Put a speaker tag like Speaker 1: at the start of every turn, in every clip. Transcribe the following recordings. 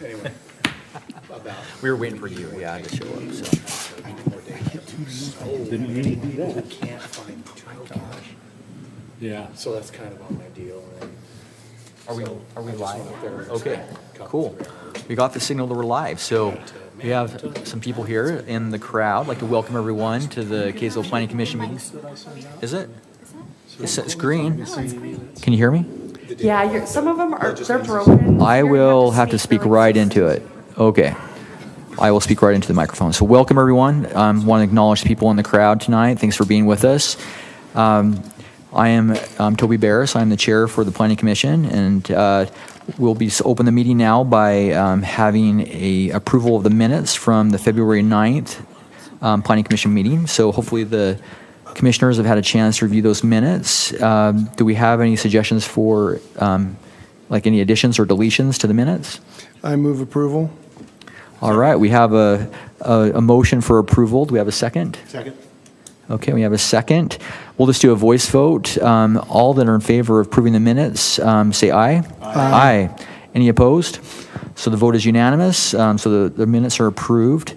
Speaker 1: Anyway, about.
Speaker 2: We were waiting for you, yeah, to show up, so.
Speaker 3: Didn't mean to do that.
Speaker 1: I can't find childcare.
Speaker 3: Yeah.
Speaker 1: So that's kind of on my deal. And
Speaker 2: Are we
Speaker 1: so I just
Speaker 2: live?
Speaker 1: went up there and
Speaker 2: Okay,
Speaker 1: spent a couple,
Speaker 2: cool.
Speaker 1: 3 hours.
Speaker 2: We got the signal that we're live, so we have some people here in the crowd. I'd like to welcome everyone to the Kaysville Planning Commission meeting. Is it? It's green. Can you hear me?
Speaker 4: Yeah, some of them are, they're broken.
Speaker 2: I
Speaker 4: You're gonna
Speaker 2: will have to speak
Speaker 4: really
Speaker 2: right
Speaker 4: close.
Speaker 2: into it. Okay. I will speak right into the microphone. So welcome, everyone. Want to acknowledge the people in the crowd tonight. Thanks for being with us. I am Toby Barris. I'm the chair for the Planning Commission, and we'll be open the meeting now by having a approval of the minutes from the February 9th Planning Commission meeting. So hopefully the commissioners have had a chance to review those minutes. Do we have any suggestions for like any additions or deletions to the minutes?
Speaker 5: I move approval.
Speaker 2: All right, we have a motion for approval. Do we have a second?
Speaker 1: Second.
Speaker 2: Okay, we have a second. We'll just do a voice vote. All that are in favor of approving the minutes, say aye. Aye. Any opposed? So the vote is unanimous. So the minutes are approved.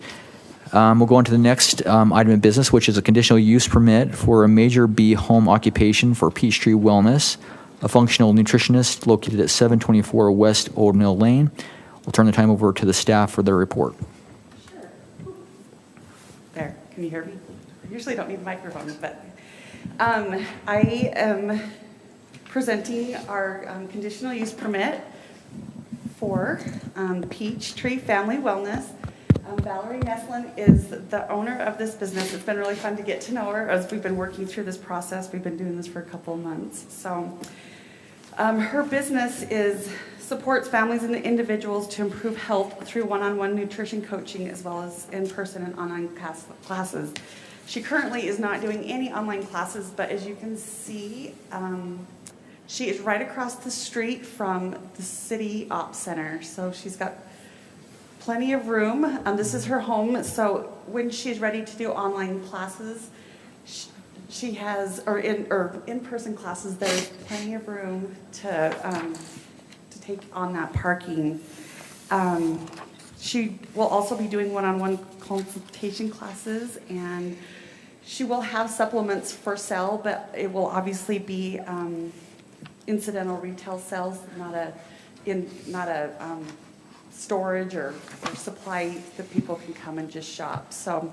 Speaker 2: We'll go on to the next item of business, which is a conditional use permit for a Major B home occupation for Peachtree Wellness, a functional nutritionist located at 724 West Old Mill Lane. We'll turn the time over to the staff for their report.
Speaker 4: Sure. There, can you hear me? I usually don't need microphones, but I am presenting our conditional use permit for Peachtree Family Wellness. Valerie Neslin is the owner of this business. It's been really fun to get to know her as we've been working through this process. We've been doing this for a couple of months. So her business supports families and individuals to improve health through one-on-one nutrition coaching as well as in-person and online classes. She currently is not doing any online classes, but as you can see, she is right across the street from the City Ops Center. So she's got plenty of room. This is her home, so when she's ready to do online classes, she has, or in-person classes, there's plenty of room to take on that parking. She will also be doing one-on-one consultation classes, and she will have supplements for sale, but it will obviously be incidental retail sales, not a storage or supply that people can come and just shop. So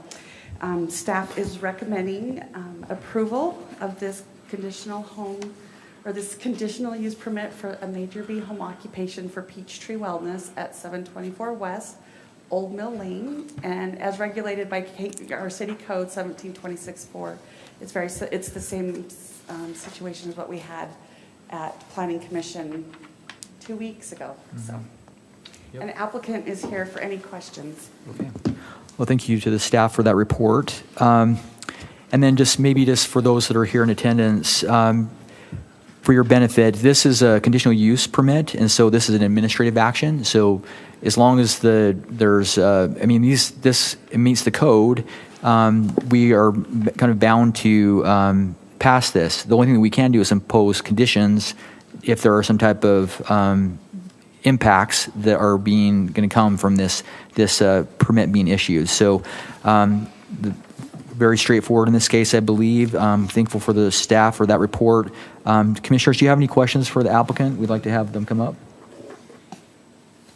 Speaker 4: staff is recommending approval of this conditional use permit for a Major B home occupation for Peachtree Wellness at 724 West Old Mill Lane, and as regulated by our city code 1726-4. It's the same situation as what we had at Planning Commission 2 weeks ago. Mm-hmm. So. Yep. An applicant is here for any questions.
Speaker 2: Okay. Well, thank you to the staff for that report. And then just for those that are here in attendance, for your benefit, this is a conditional use permit, and so this is an administrative action. So as long as it meets the code, we are kind of bound to pass this. The only thing that we can do is impose conditions if there are some type of impacts that are going to come from this permit being issued. So very straightforward in this case, I believe. I'm thankful for the staff for that report. Commissioners, do you have any questions for the applicant? We'd like to have them come up.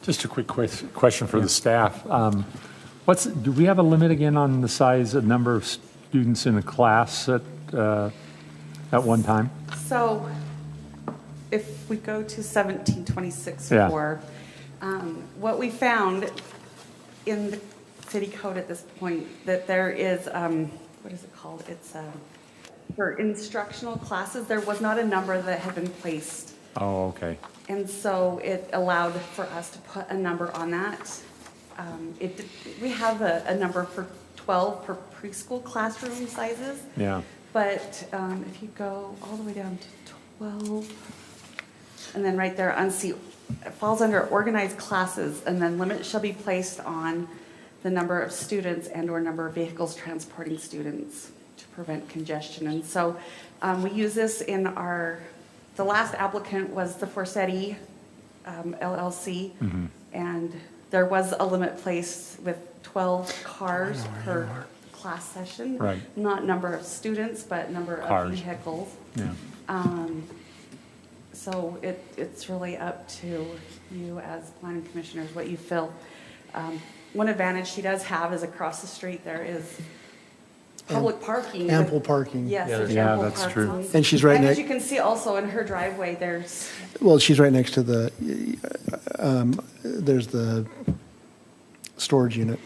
Speaker 3: Just a quick question for the staff. Do we have a limit again on the size of number of students in a class at one time?
Speaker 4: So if we go to 1726-4, what we found in the city code at this point, that there is, what is it called? It's for instructional classes, there was not a number that had been placed.
Speaker 3: Oh, okay.
Speaker 4: And so it allowed for us to put a number on that. We have a number for 12 per preschool classroom sizes.
Speaker 3: Yeah.
Speaker 4: But if you go all the way down to 12, and then right there on C, it falls under organized classes, and then limits shall be placed on the number of students and or number of vehicles transporting students to prevent congestion. And so we use this in the last applicant was the Forsetti LLC, and There was a limit placed with 12 cars per class session.
Speaker 3: Right.
Speaker 4: Not number of students, but number of
Speaker 3: Cars.
Speaker 4: vehicles.
Speaker 3: Yeah.
Speaker 4: So it's really up to you as planning commissioners, what you feel. One advantage she does have is across the street there is public parking.
Speaker 5: Ample parking.
Speaker 4: Yes, there's
Speaker 3: Yeah,
Speaker 4: ample
Speaker 3: that's true.
Speaker 4: parking.
Speaker 5: And she's right
Speaker 4: And as
Speaker 5: next,
Speaker 4: you can see also in her driveway, there's,
Speaker 5: well, she's right next to there's the storage unit.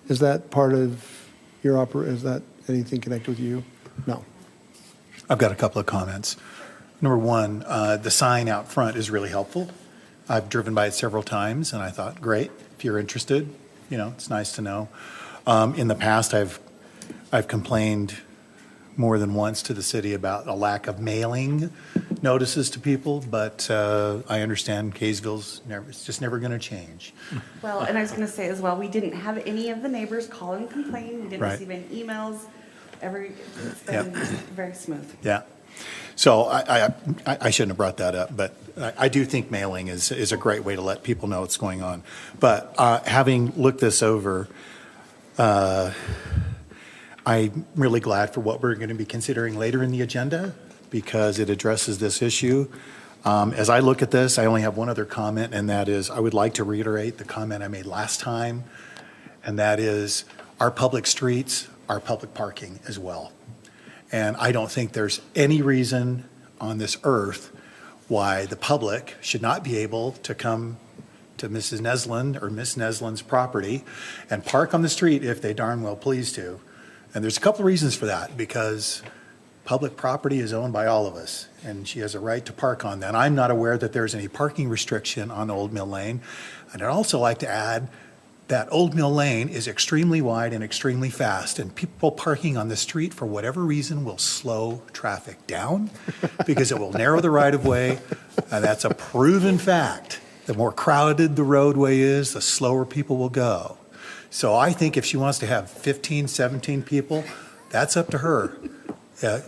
Speaker 5: Is that part of your is that anything connected with you? No.
Speaker 6: I've got a couple of comments. Number one, the sign out front is really helpful. I've driven by it several times, and I thought, great, if you're interested, it's nice to know. In the past, I've complained more than once to the city about a lack of mailing notices to people, but I understand Kaysville's it's just never going to change.
Speaker 4: well, and I was going to say as well, we didn't have any of the neighbors call and complain. We didn't
Speaker 6: Right.
Speaker 4: receive any emails. It's been very smooth.
Speaker 6: Yeah. So I shouldn't have brought that up, but I do think mailing is a great way to let people know what's going on. But having looked this over, I'm really glad for what we're going to be considering later in the agenda because it addresses this issue. As I look at this, I only have one other comment, and that is I would like to reiterate the comment I made last time, and that is our public streets are public parking as well. And I don't think there's any reason on this earth why the public should not be able to come to Mrs. Nesland or Miss Nesland's property and park on the street if they darn well please to. And there's a couple of reasons for that, because public property is owned by all of us, and she has a right to park on that. I'm not aware that there's any parking restriction on Old Mill Lane. And I'd also like to add that Old Mill Lane is extremely wide and extremely fast, and people parking on the street for whatever reason will slow traffic down because it will narrow the right-of-way, and that's a proven fact. The more crowded the roadway is, the slower people will go. So I think if she wants to have 15, 17 people, that's up to her.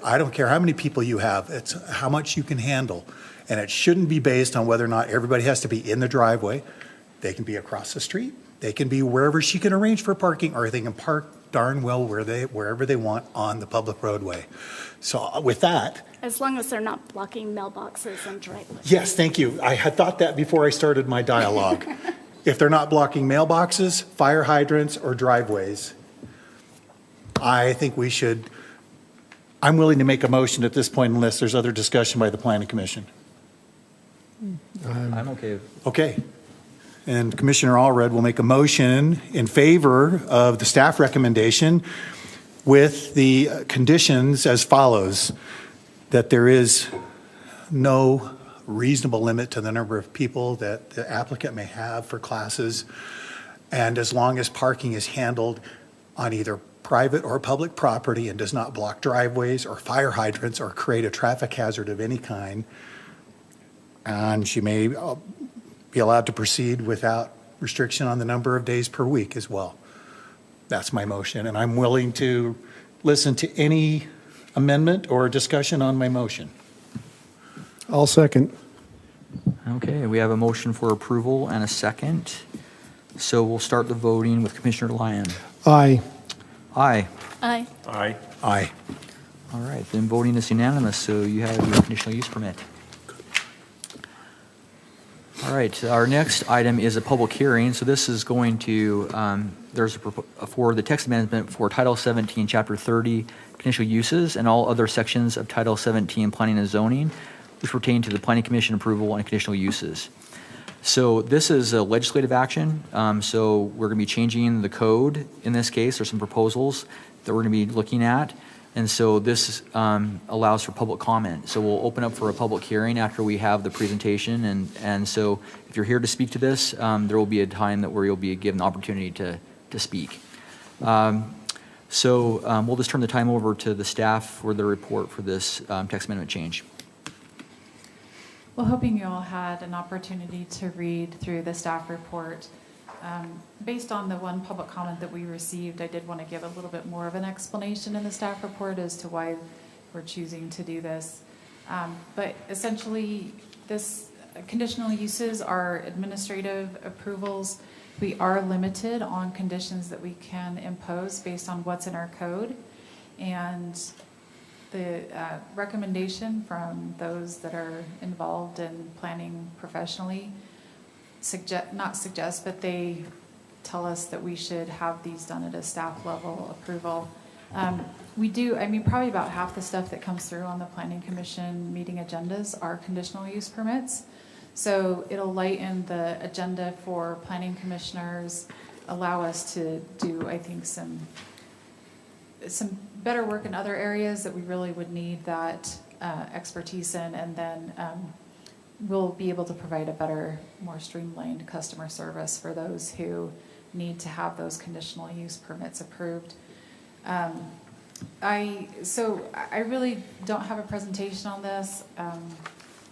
Speaker 6: I don't care how many people you have, it's how much you can handle. And it shouldn't be based on whether or not everybody has to be in the driveway. They can be across the street. They can be wherever she can arrange for parking, or they can park darn well wherever they want on the public roadway. So with that.
Speaker 7: As long as they're not blocking mailboxes and driveways.
Speaker 6: Yes, thank you. I had thought that before I started my dialogue. If they're not blocking mailboxes, fire hydrants, or driveways, I think we should, I'm willing to make a motion at this point unless there's other discussion by the Planning Commission.
Speaker 2: I'm okay.
Speaker 6: Okay. And Commissioner Allred will make a motion in favor of the staff recommendation with the conditions as follows: that there is no reasonable limit to the number of people that the applicant may have for classes, and as long as parking is handled on either private or public property and does not block driveways or fire hydrants or create a traffic hazard of any kind, and she may be allowed to proceed without restriction on the number of days per week as well. That's my motion, and I'm willing to listen to any amendment or discussion on my motion.
Speaker 5: I'll second.
Speaker 2: Okay, we have a motion for approval and a second. So we'll start the voting with Commissioner Lyon.
Speaker 5: Aye.
Speaker 2: Aye.
Speaker 7: Aye.
Speaker 3: Aye.
Speaker 6: Aye.
Speaker 2: All right, then voting is unanimous, so you have your conditional use permit. All right, our next item is a public hearing. So this is going to, for the text amendment for Title 17, Chapter 30, conditional uses, and all other sections of Title 17, planning and zoning, which pertain to the Planning Commission approval and conditional uses. So this is a legislative action. So we're going to be changing the code in this case. There's some proposals that we're going to be looking at. And so this allows for public comment. So we'll open up for a public hearing after we have the presentation. And so if you're here to speak to this, there will be a time where you'll be given the opportunity to speak. We'll just turn the time over to the staff for the report for this text amendment change.
Speaker 8: Well, hoping you all had an opportunity to read through the staff report. Based on the one public comment that we received, I did want to give a little bit more of an explanation in the staff report as to why we're choosing to do this. But essentially, this conditional uses are administrative approvals we are limited on conditions that we can impose based on what's in our code. And the recommendation from those that are involved in planning professionally but they tell us that we should have these done at a staff level approval. We do, I mean, probably about half the stuff that comes through on the Planning Commission meeting agendas are conditional use permits. So it'll lighten the agenda for planning commissioners, allow us to do, I think, some better work in other areas that we really would need that expertise in, and then we'll be able to provide a better, more streamlined customer service for those who need to have those conditional use permits approved. I really don't have a presentation on this.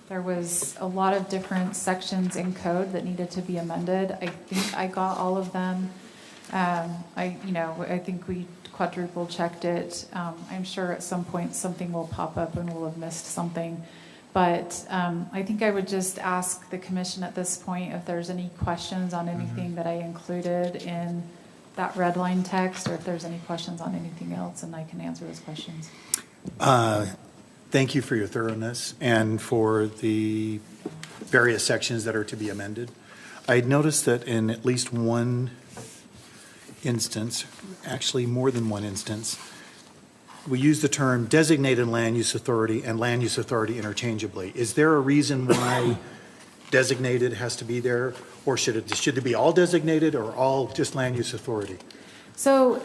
Speaker 8: There was a lot of different sections in code that needed to be amended. I think I got all of them. I think we quadruple checked it. I'm sure at some point something will pop up and we'll have missed something. But I think I would just ask the commission at this point if there's any questions on anything that I included in that red line text, or if there's any questions on anything else, and I can answer those questions.
Speaker 6: Thank you for your thoroughness and for the various sections that are to be amended. I noticed that in at least one instance, actually more than one instance, we use the term designated land use authority and land use authority interchangeably. Is there a reason why designated has to be there, or should it be all designated or all just land use authority?
Speaker 8: So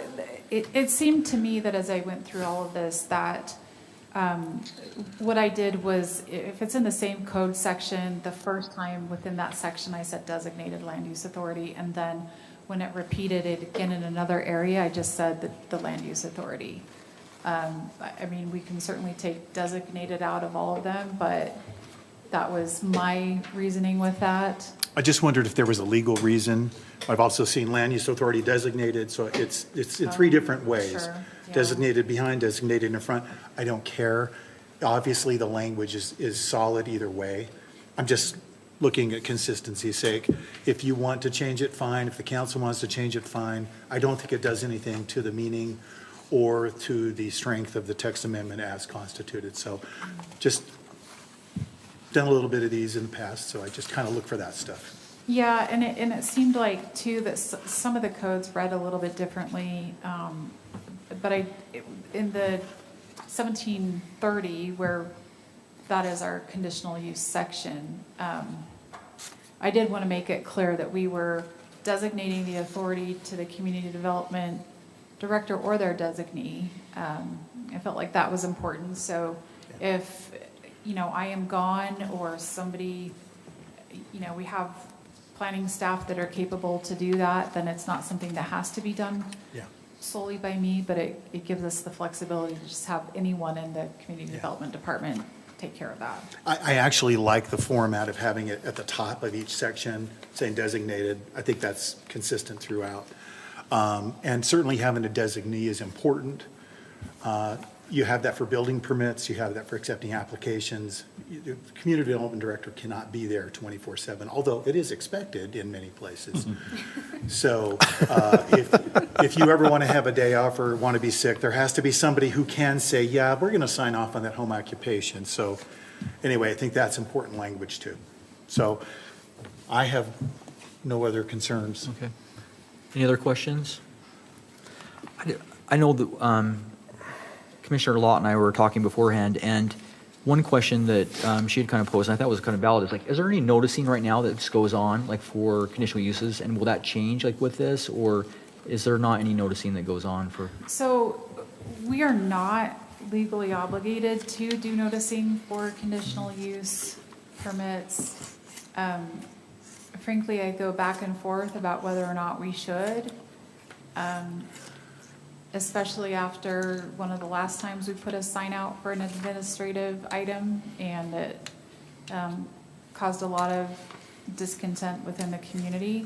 Speaker 8: it seemed to me that as I went through all of this that what I did was, if it's in the same code section, the first time within that section I said designated land use authority, and then when it repeated it again in another area, I just said the land use authority. I mean, we can certainly take designated out of all of them, but that was my reasoning with that.
Speaker 6: I just wondered if there was a legal reason. I've also seen land use authority designated, so it's in three different ways.
Speaker 8: Sure, yeah.
Speaker 6: Designated behind, designated in front. I don't care. Obviously, the language is solid either way. I'm just looking at consistency's sake. If you want to change it, fine. If the council wants to change it, fine. I don't think it does anything to the meaning or to the strength of the text amendment as constituted. So just done a little bit of these in the past, so I just kind of look for that stuff.
Speaker 8: Yeah, and it seemed like, too, that some of the codes read a little bit differently. But in the 1730, where that is our conditional use section, I did want to make it clear that we were designating the authority to the community development director or their designee. I felt like that was important. So if, I am gone, or somebody, we have planning staff that are capable to do that, then it's not something that has to be done solely by me, but it gives us the flexibility to just have anyone in the community development department take care of that.
Speaker 6: I actually like the format of having it at the top of each section, saying designated. I think that's consistent throughout. And certainly having a designee is important. You have that for building permits. You have that for accepting applications. The community development director cannot be there 24/7, although it is expected in many places. So if you ever want to have a day off or want to be sick, there has to be somebody who can say, yeah, we're going to sign off on that home occupation. So anyway, I think that's important language too. So I have no other concerns.
Speaker 2: Okay. Any other questions? I know that Commissioner Lott and I were talking beforehand, and one question that she had kind of posed, and I thought was kind of valid, is like, is there any noticing right now that just goes on, like for conditional uses, and will that change like with this, or is there not any noticing that goes on for?
Speaker 8: So we are not legally obligated to do noticing for conditional use permits. Frankly, I go back and forth about whether or not we should, especially after one of the last times we put a sign out for an administrative item, and it caused a lot of discontent within the community.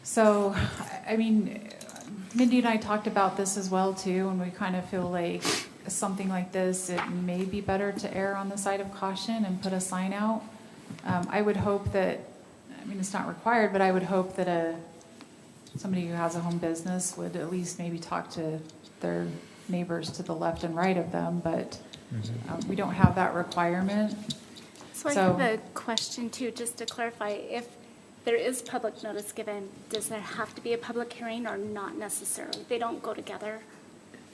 Speaker 8: So, I mean, Mindy and I talked about this as well too, and we kind of feel like something like this, it may be better to err on the side of caution and put a sign out. I would hope that I mean, it's not required, but I would hope that somebody who has a home business would at least maybe talk to their neighbors to the left and right of them, but we don't have that requirement.
Speaker 7: So I have a question too, just to clarify. If there is public notice given, does there have to be a public hearing or not necessarily? They don't go together?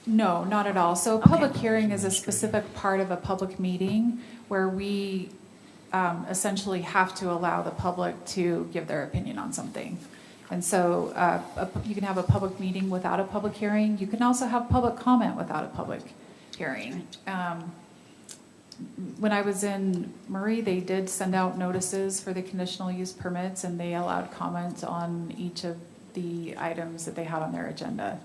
Speaker 8: No, not at all. So a public hearing is a specific part of a public meeting where we essentially have to allow the public to give their opinion on something. And so you can have a public meeting without a public hearing. You can also have public comment without a public hearing. When I was in Murray, they did send out notices for the conditional use permits, and they allowed comment on each of the items that they had on their agenda.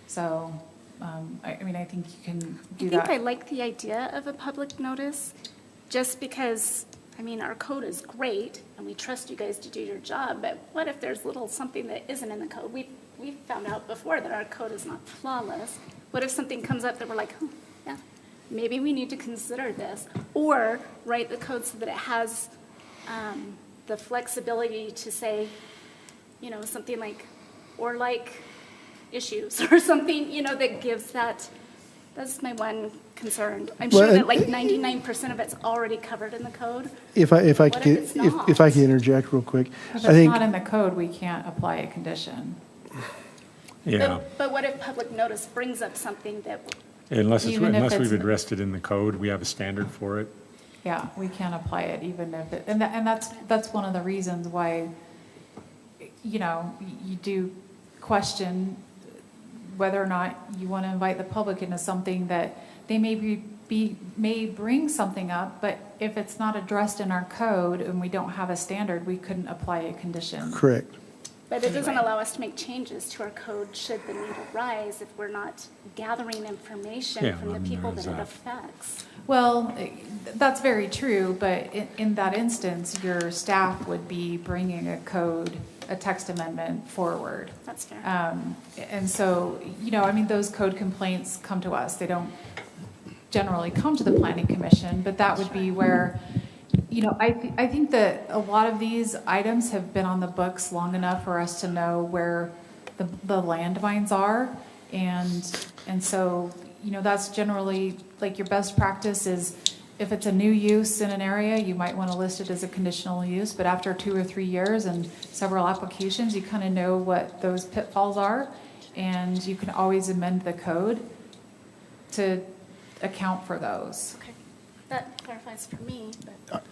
Speaker 8: So, I mean, I think you can do that.
Speaker 7: I think I like the idea of a public notice, just because, I mean, our code is great, and we trust you guys to do your job, but what if there's something that isn't in the code? We've found out before that our code is not flawless. What if something comes up that we're like, oh, yeah, maybe we need to consider this, or write the code so that it has the flexibility to say, you know, something like, or like issues, or something, you know, that gives that. That's my one concern. I'm sure that like 99% of it's already covered in the code.
Speaker 5: If I
Speaker 7: What
Speaker 5: could,
Speaker 7: if it's not?
Speaker 5: if I could interject real quick,
Speaker 8: If
Speaker 5: I think
Speaker 8: it's not in the code, we can't apply a condition.
Speaker 3: Yeah,
Speaker 7: But what if public notice brings up something that,
Speaker 3: unless
Speaker 8: Even if
Speaker 3: we've
Speaker 8: it's-
Speaker 3: addressed it in the code, we have a standard for it.
Speaker 8: Yeah, we can't apply it even if it, and that's one of the reasons why, you know, you do question whether or not you want to invite the public into something that they may bring something up, but if it's not addressed in our code and we don't have a standard, we couldn't apply a condition.
Speaker 5: correct.
Speaker 7: but it doesn't allow us to make changes to our code should the need arise if we're not gathering information
Speaker 3: Yeah,
Speaker 7: from the
Speaker 3: well,
Speaker 7: people
Speaker 3: there's
Speaker 7: that it
Speaker 3: that.
Speaker 7: affects.
Speaker 8: Well, that's very true, but in that instance, your staff would be bringing a text amendment forward.
Speaker 7: That's fair.
Speaker 8: And so, you know, I mean, those code complaints come to us. They don't generally come to the planning commission, but that would be where, you know, I think that a lot of these items have been on the books long enough for us to know where the landmines are. And so, you know, that's generally, like, your best practice is if it's a new use in an area, you might want to list it as a conditional use, but after 2 or 3 years and several applications, you kind of know what those pitfalls are, and you can always amend the code to account for those.
Speaker 7: Okay, that clarifies for me, but.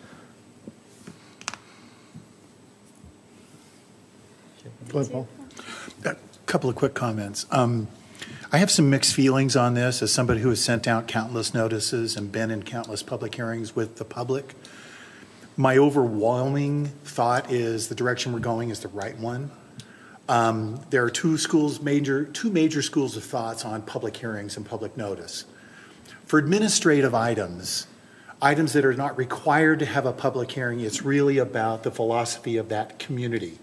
Speaker 5: Go ahead, Paul.
Speaker 6: A couple of quick comments. I have some mixed feelings on this as somebody who has sent out countless notices and been in countless public hearings with the public. My overwhelming thought is the direction we're going is the right one. There are two major schools of thoughts on public hearings and public notice. For administrative items that are not required to have a public hearing, it's really about the philosophy of that community.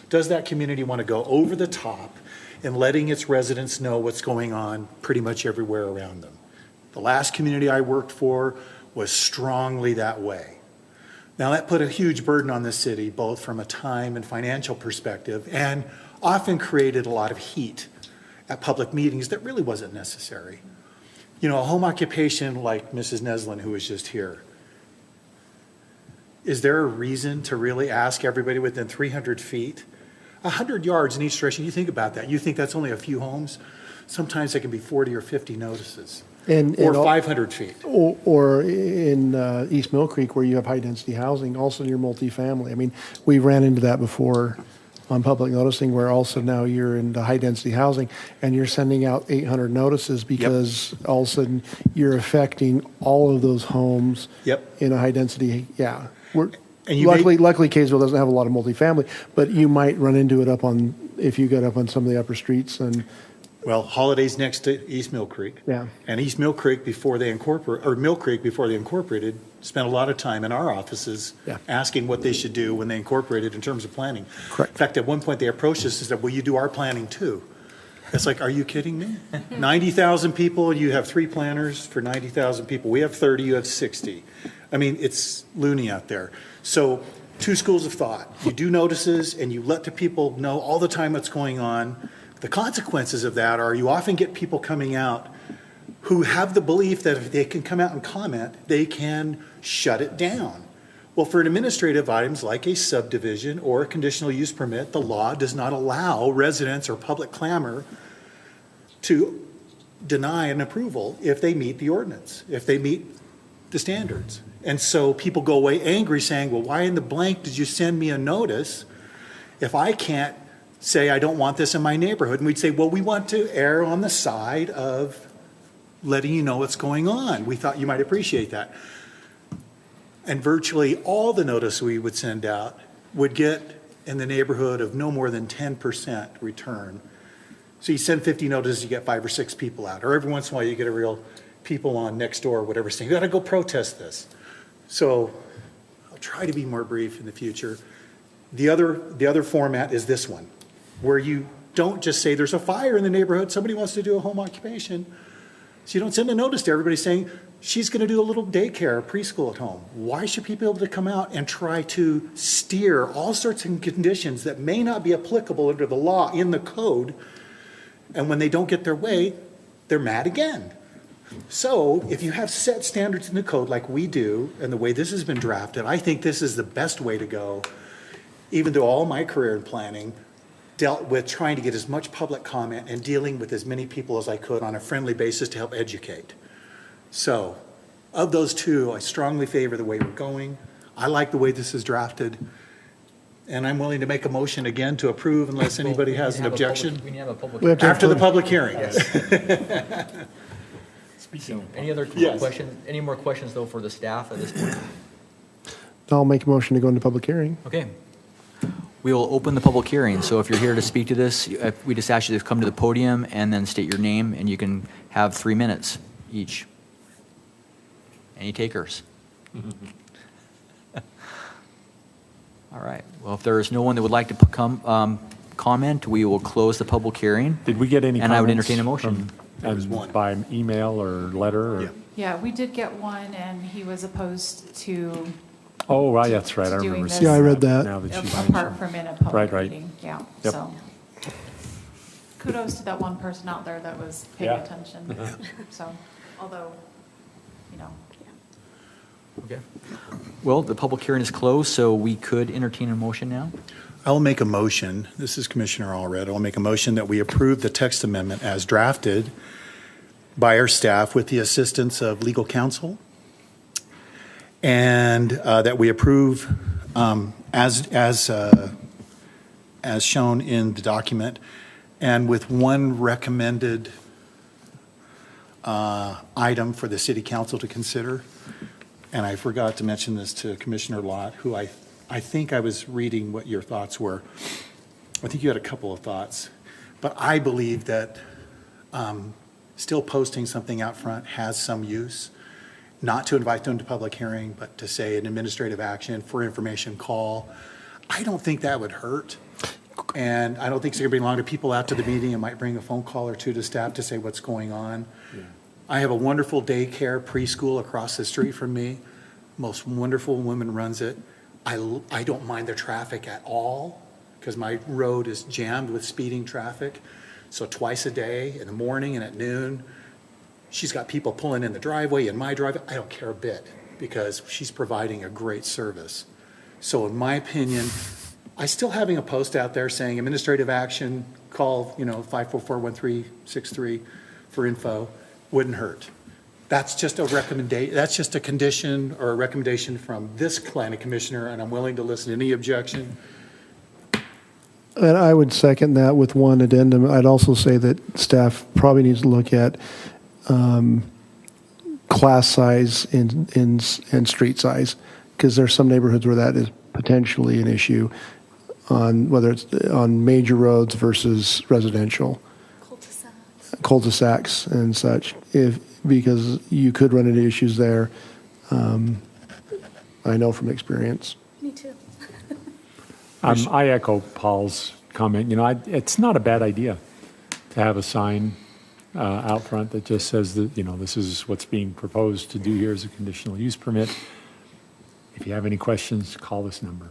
Speaker 6: Does that community want to go over the top in letting its residents know what's going on pretty much everywhere around them? The last community I worked for was strongly that way. Now, that put a huge burden on the city, both from a time and financial perspective, and often created a lot of heat at public meetings that really wasn't necessary. You know, a home occupation like Mrs. Neslin, who was just here, is there a reason to really ask everybody within 300 feet? 100 yards in each direction, you think about that. You think that's only a few homes? Sometimes it can be 40 or 50 notices. Or 500 feet.
Speaker 5: Or in East Mill Creek, where you have high-density housing, also near multifamily. I mean, we ran into that before on public noticing, where also now you're in the high-density housing, and you're sending out 800 notices because all of a sudden you're affecting all of those homes in a high-density, Luckily, Kaysville doesn't have a lot of multifamily, but you might run into it if you got up on some of the upper streets and.
Speaker 6: Well, Holiday's next to East Mill Creek.
Speaker 5: Yeah.
Speaker 6: And East Mill Creek Mill Creek before they incorporated, spent a lot of time in our offices asking what they should do when they incorporated in terms of planning.
Speaker 5: Correct.
Speaker 6: In fact, at one point they approached us and said, "Will you do our planning too?" It's like, are you kidding me? 90,000 people, you have 3 planners for 90,000 people. We have 30, you have 60. I mean, it's loony out there. So two schools of thought. You do notices and you let the people know all the time what's going on. The consequences of that are you often get people coming out who have the belief that if they can come out and comment, they can shut it down. Well, for administrative items like a subdivision or a conditional use permit, the law does not allow residents or public clamor to deny an approval if they meet the ordinance, if they meet the standards. And so people go away angry saying, well, why in the blank did you send me a notice if I can't say I don't want this in my neighborhood? And we'd say, well, we want to err on the side of letting you know what's going on. We thought you might appreciate that. And virtually all the notice we would send out would get in the neighborhood of no more than 10% return. So you send 50 notices, you get 5 or 6 people out. Or every once in a while you get a real people on next door or whatever saying, you gotta go protest this. So I'll try to be more brief in the future. The other format is this one, where you don't just say there's a fire in the neighborhood, somebody wants to do a home occupation. So you don't send a notice to everybody saying, she's going to do a little daycare, preschool at home. Why should people be able to come out and try to steer all sorts of conditions that may not be applicable under the law in the code, and when they don't get their way, they're mad again? So if you have set standards in the code like we do, and the way this has been drafted, I think this is the best way to go, even though all my career in planning dealt with trying to get as much public comment and dealing with as many people as I could on a friendly basis to help educate. So, of those two, I strongly favor the way we're going. I like the way this is drafted, and I'm willing to make a motion again to approve unless anybody has an objection.
Speaker 2: We need to have a public.
Speaker 5: We have to have
Speaker 6: After the public hearing.
Speaker 2: So, any other
Speaker 6: Yes.
Speaker 2: questions? Any more questions though for the staff at this point?
Speaker 5: I'll make a motion to go into public hearing.
Speaker 2: Okay. We will open the public hearing. So if you're here to speak to this, we just ask you to come to the podium and then state your name, and you can have 3 minutes each. Any takers? All right. Well, if there is no one that would like to come comment, we will close the public hearing.
Speaker 3: Did we get any comments?
Speaker 2: And I would entertain a motion.
Speaker 6: There was one.
Speaker 3: By email or letter? Or?
Speaker 6: Yeah.
Speaker 8: Yeah, we did get one, and he was opposed to
Speaker 3: Oh, right, that's right. I
Speaker 8: Doing
Speaker 3: remember.
Speaker 8: this.
Speaker 3: seeing
Speaker 5: Yeah, I read that.
Speaker 3: Now that you
Speaker 8: apart
Speaker 3: mention.
Speaker 8: from in a public
Speaker 3: Right.
Speaker 8: meeting. Yeah,
Speaker 3: Yep.
Speaker 8: so kudos to that one person out there that was paying
Speaker 3: Yeah.
Speaker 8: attention. So, although, you know,
Speaker 2: Okay. Well, the public hearing is closed, so we could entertain a motion now.
Speaker 6: I'll make a motion, this is Commissioner Allred, I'll make a motion that we approve the text amendment as drafted by our staff with the assistance of legal counsel, and that we approve as shown in the document, and with one recommended item for the city council to consider. And I forgot to mention this to Commissioner Lott, who I think I was reading what your thoughts were. I think you had a couple of thoughts. But I believe that still posting something out front has some use, not to invite them to public hearing, but to say an administrative action for information call. I don't think that would hurt. And I don't think it's going to bring a lot of people out to the meeting. It might bring a phone call or two to staff to say what's going on. Yeah. I have a wonderful daycare preschool across the street from me. Most wonderful woman runs it. I don't mind the traffic at all because my road is jammed with speeding traffic. So twice a day, in the morning and at noon, she's got people pulling in the driveway, in my driveway. I don't care a bit because she's providing a great service. So in my opinion, I still having a post out there saying administrative action, call 544-1363 for info wouldn't hurt. That's just a recommendation. That's just a condition or a recommendation from this planning commissioner, and I'm willing to listen to any objection.
Speaker 5: And I would second that with one addendum. I'd also say that staff probably needs to look at class size and street size, because there's some neighborhoods where that is potentially an issue on whether it's on major roads versus residential. Cul-de-sacs and such, because you could run into issues there. I know from experience.
Speaker 7: Me too.
Speaker 3: I echo Paul's comment. It's not a bad idea to have a sign out front that just says that, this is what's being proposed to do here as a conditional use permit. If you have any questions, call this number.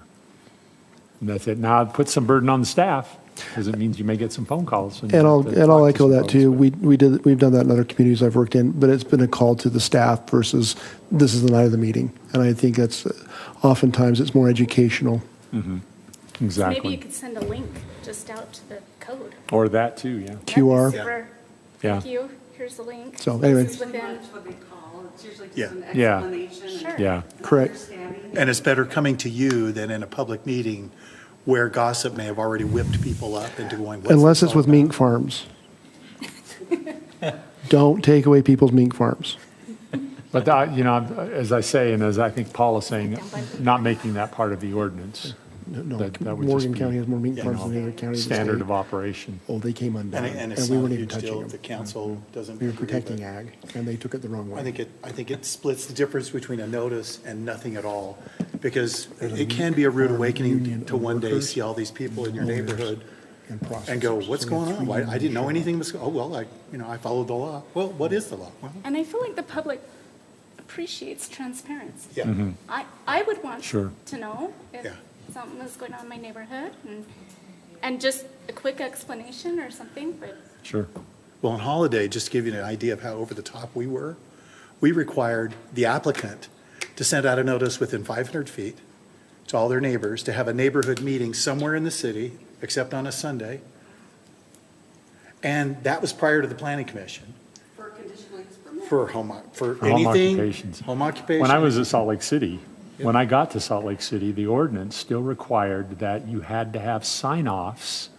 Speaker 3: And that's it. Now, put some burden on the staff, because it means you may get some phone calls.
Speaker 5: And I'll echo that too. We've done that in other communities I've worked in, but it's been a call to the staff versus this is the night of the meeting. And I think that's oftentimes it's more educational.
Speaker 3: Exactly.
Speaker 7: Maybe you could send a link just out to the code.
Speaker 3: Or that too, yeah.
Speaker 5: QR.
Speaker 7: Super.
Speaker 3: Yeah.
Speaker 7: Thank you. Here's the link.
Speaker 5: So anyway.
Speaker 7: This is within.
Speaker 4: That's what they call, it's usually just
Speaker 6: Yeah.
Speaker 4: an
Speaker 3: Yeah.
Speaker 4: explanation. and
Speaker 7: Sure.
Speaker 3: Yeah.
Speaker 5: Correct.
Speaker 4: understanding.
Speaker 6: And it's better coming to you than in a public meeting where gossip may have already whipped people up into going, what's
Speaker 5: Unless
Speaker 6: this
Speaker 5: it's
Speaker 6: all
Speaker 5: with
Speaker 6: about?
Speaker 5: mink farms. Don't take away people's mink farms.
Speaker 3: But, as I say, and as I think Paul is saying, not making that part of the ordinance.
Speaker 5: No,
Speaker 3: That would just
Speaker 5: Morgan
Speaker 3: be,
Speaker 5: County has more mink farms than the other counties. in the
Speaker 3: Standard
Speaker 5: state.
Speaker 3: of operation.
Speaker 5: Oh, they came undone,
Speaker 6: And
Speaker 5: and
Speaker 6: it's
Speaker 5: we
Speaker 6: not a
Speaker 5: weren't even
Speaker 6: huge
Speaker 5: touching
Speaker 6: deal
Speaker 5: them.
Speaker 6: if the council doesn't.
Speaker 5: We were
Speaker 6: agree,
Speaker 5: protecting
Speaker 6: but
Speaker 5: ag, and they took it the wrong way.
Speaker 6: I think it splits the difference between a notice and nothing at all. Because it can be a rude awakening to one day see all these people in your neighborhood and go, what's going on? Why, I didn't know anything was, oh, well, I followed the law. Well, what is the law? Well,
Speaker 7: And I feel like the public appreciates transparency.
Speaker 6: yeah.
Speaker 7: I would want
Speaker 3: Sure.
Speaker 7: to know if
Speaker 6: Yeah.
Speaker 7: something was going on in my neighborhood and just a quick explanation or something, but
Speaker 3: Sure.
Speaker 6: Well, on Holiday, just to give you an idea of how over the top we were, we required the applicant to send out a notice within 500 feet to all their neighbors, to have a neighborhood meeting somewhere in the city, except on a Sunday. And that was prior to the planning commission
Speaker 4: For a conditional use permit.
Speaker 6: for
Speaker 3: Home
Speaker 6: anything.
Speaker 3: occupations.
Speaker 6: Home occupation.
Speaker 3: When I was at Salt Lake City, when I got to Salt Lake City, the ordinance still required that you had to have sign-offs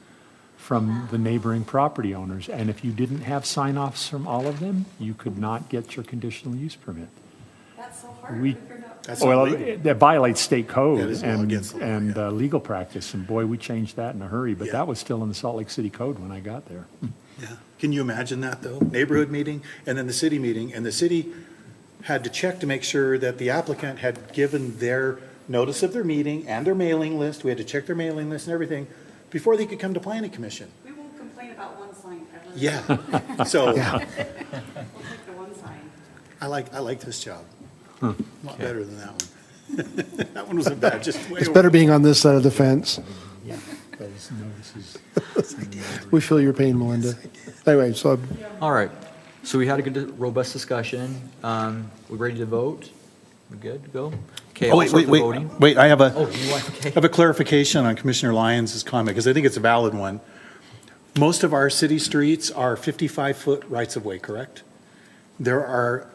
Speaker 3: from the neighboring property owners. And if you didn't have sign-offs from all of them, you could not get your conditional use permit.
Speaker 4: That's so hard
Speaker 3: We-
Speaker 4: to figure out.
Speaker 6: That's not
Speaker 3: Well,
Speaker 6: legal.
Speaker 3: that violates state code
Speaker 6: That is well against the law,
Speaker 3: and
Speaker 6: yeah.
Speaker 3: legal practice. And boy, we changed that in a hurry, but
Speaker 6: Yeah.
Speaker 3: that was still in the Salt Lake City code when I got there.
Speaker 6: Yeah. Can you imagine that, though? Neighborhood meeting and then the city meeting, and the city had to check to make sure that the applicant had given their notice of their meeting and their mailing list. We had to check their mailing list and everything before they could come to planning commission.
Speaker 4: We won't complain about one sign ever.
Speaker 6: Yeah. So
Speaker 4: We'll take the one sign.
Speaker 6: I like this job. A lot better than that one. That one wasn't bad, just way
Speaker 5: It's
Speaker 6: over.
Speaker 5: better being on this side of the fence.
Speaker 3: Those notices.
Speaker 5: We feel your pain, Melinda. Anyway, so
Speaker 2: All right. So we had a good, robust discussion. We ready to vote? We good to go? Okay,
Speaker 6: Oh,
Speaker 2: I'll
Speaker 6: wait,
Speaker 2: start
Speaker 6: wait,
Speaker 2: the
Speaker 6: wait,
Speaker 2: voting.
Speaker 6: wait, I have a.
Speaker 2: Oh, you want, okay.
Speaker 6: I have a clarification on Commissioner Lyons' comment, because I think it's a valid one. Most of our city streets are 55-foot rights-of-way, correct? There are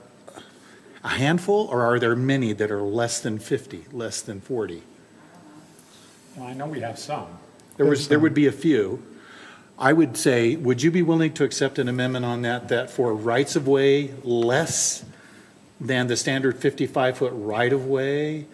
Speaker 6: a handful, or are there many that are less than 50, less than 40?
Speaker 3: Well, I know we have some.
Speaker 6: There would be a few. I would say, would you be willing to accept an amendment on that, that for rights-of-way less than the standard 55-foot right-of-way,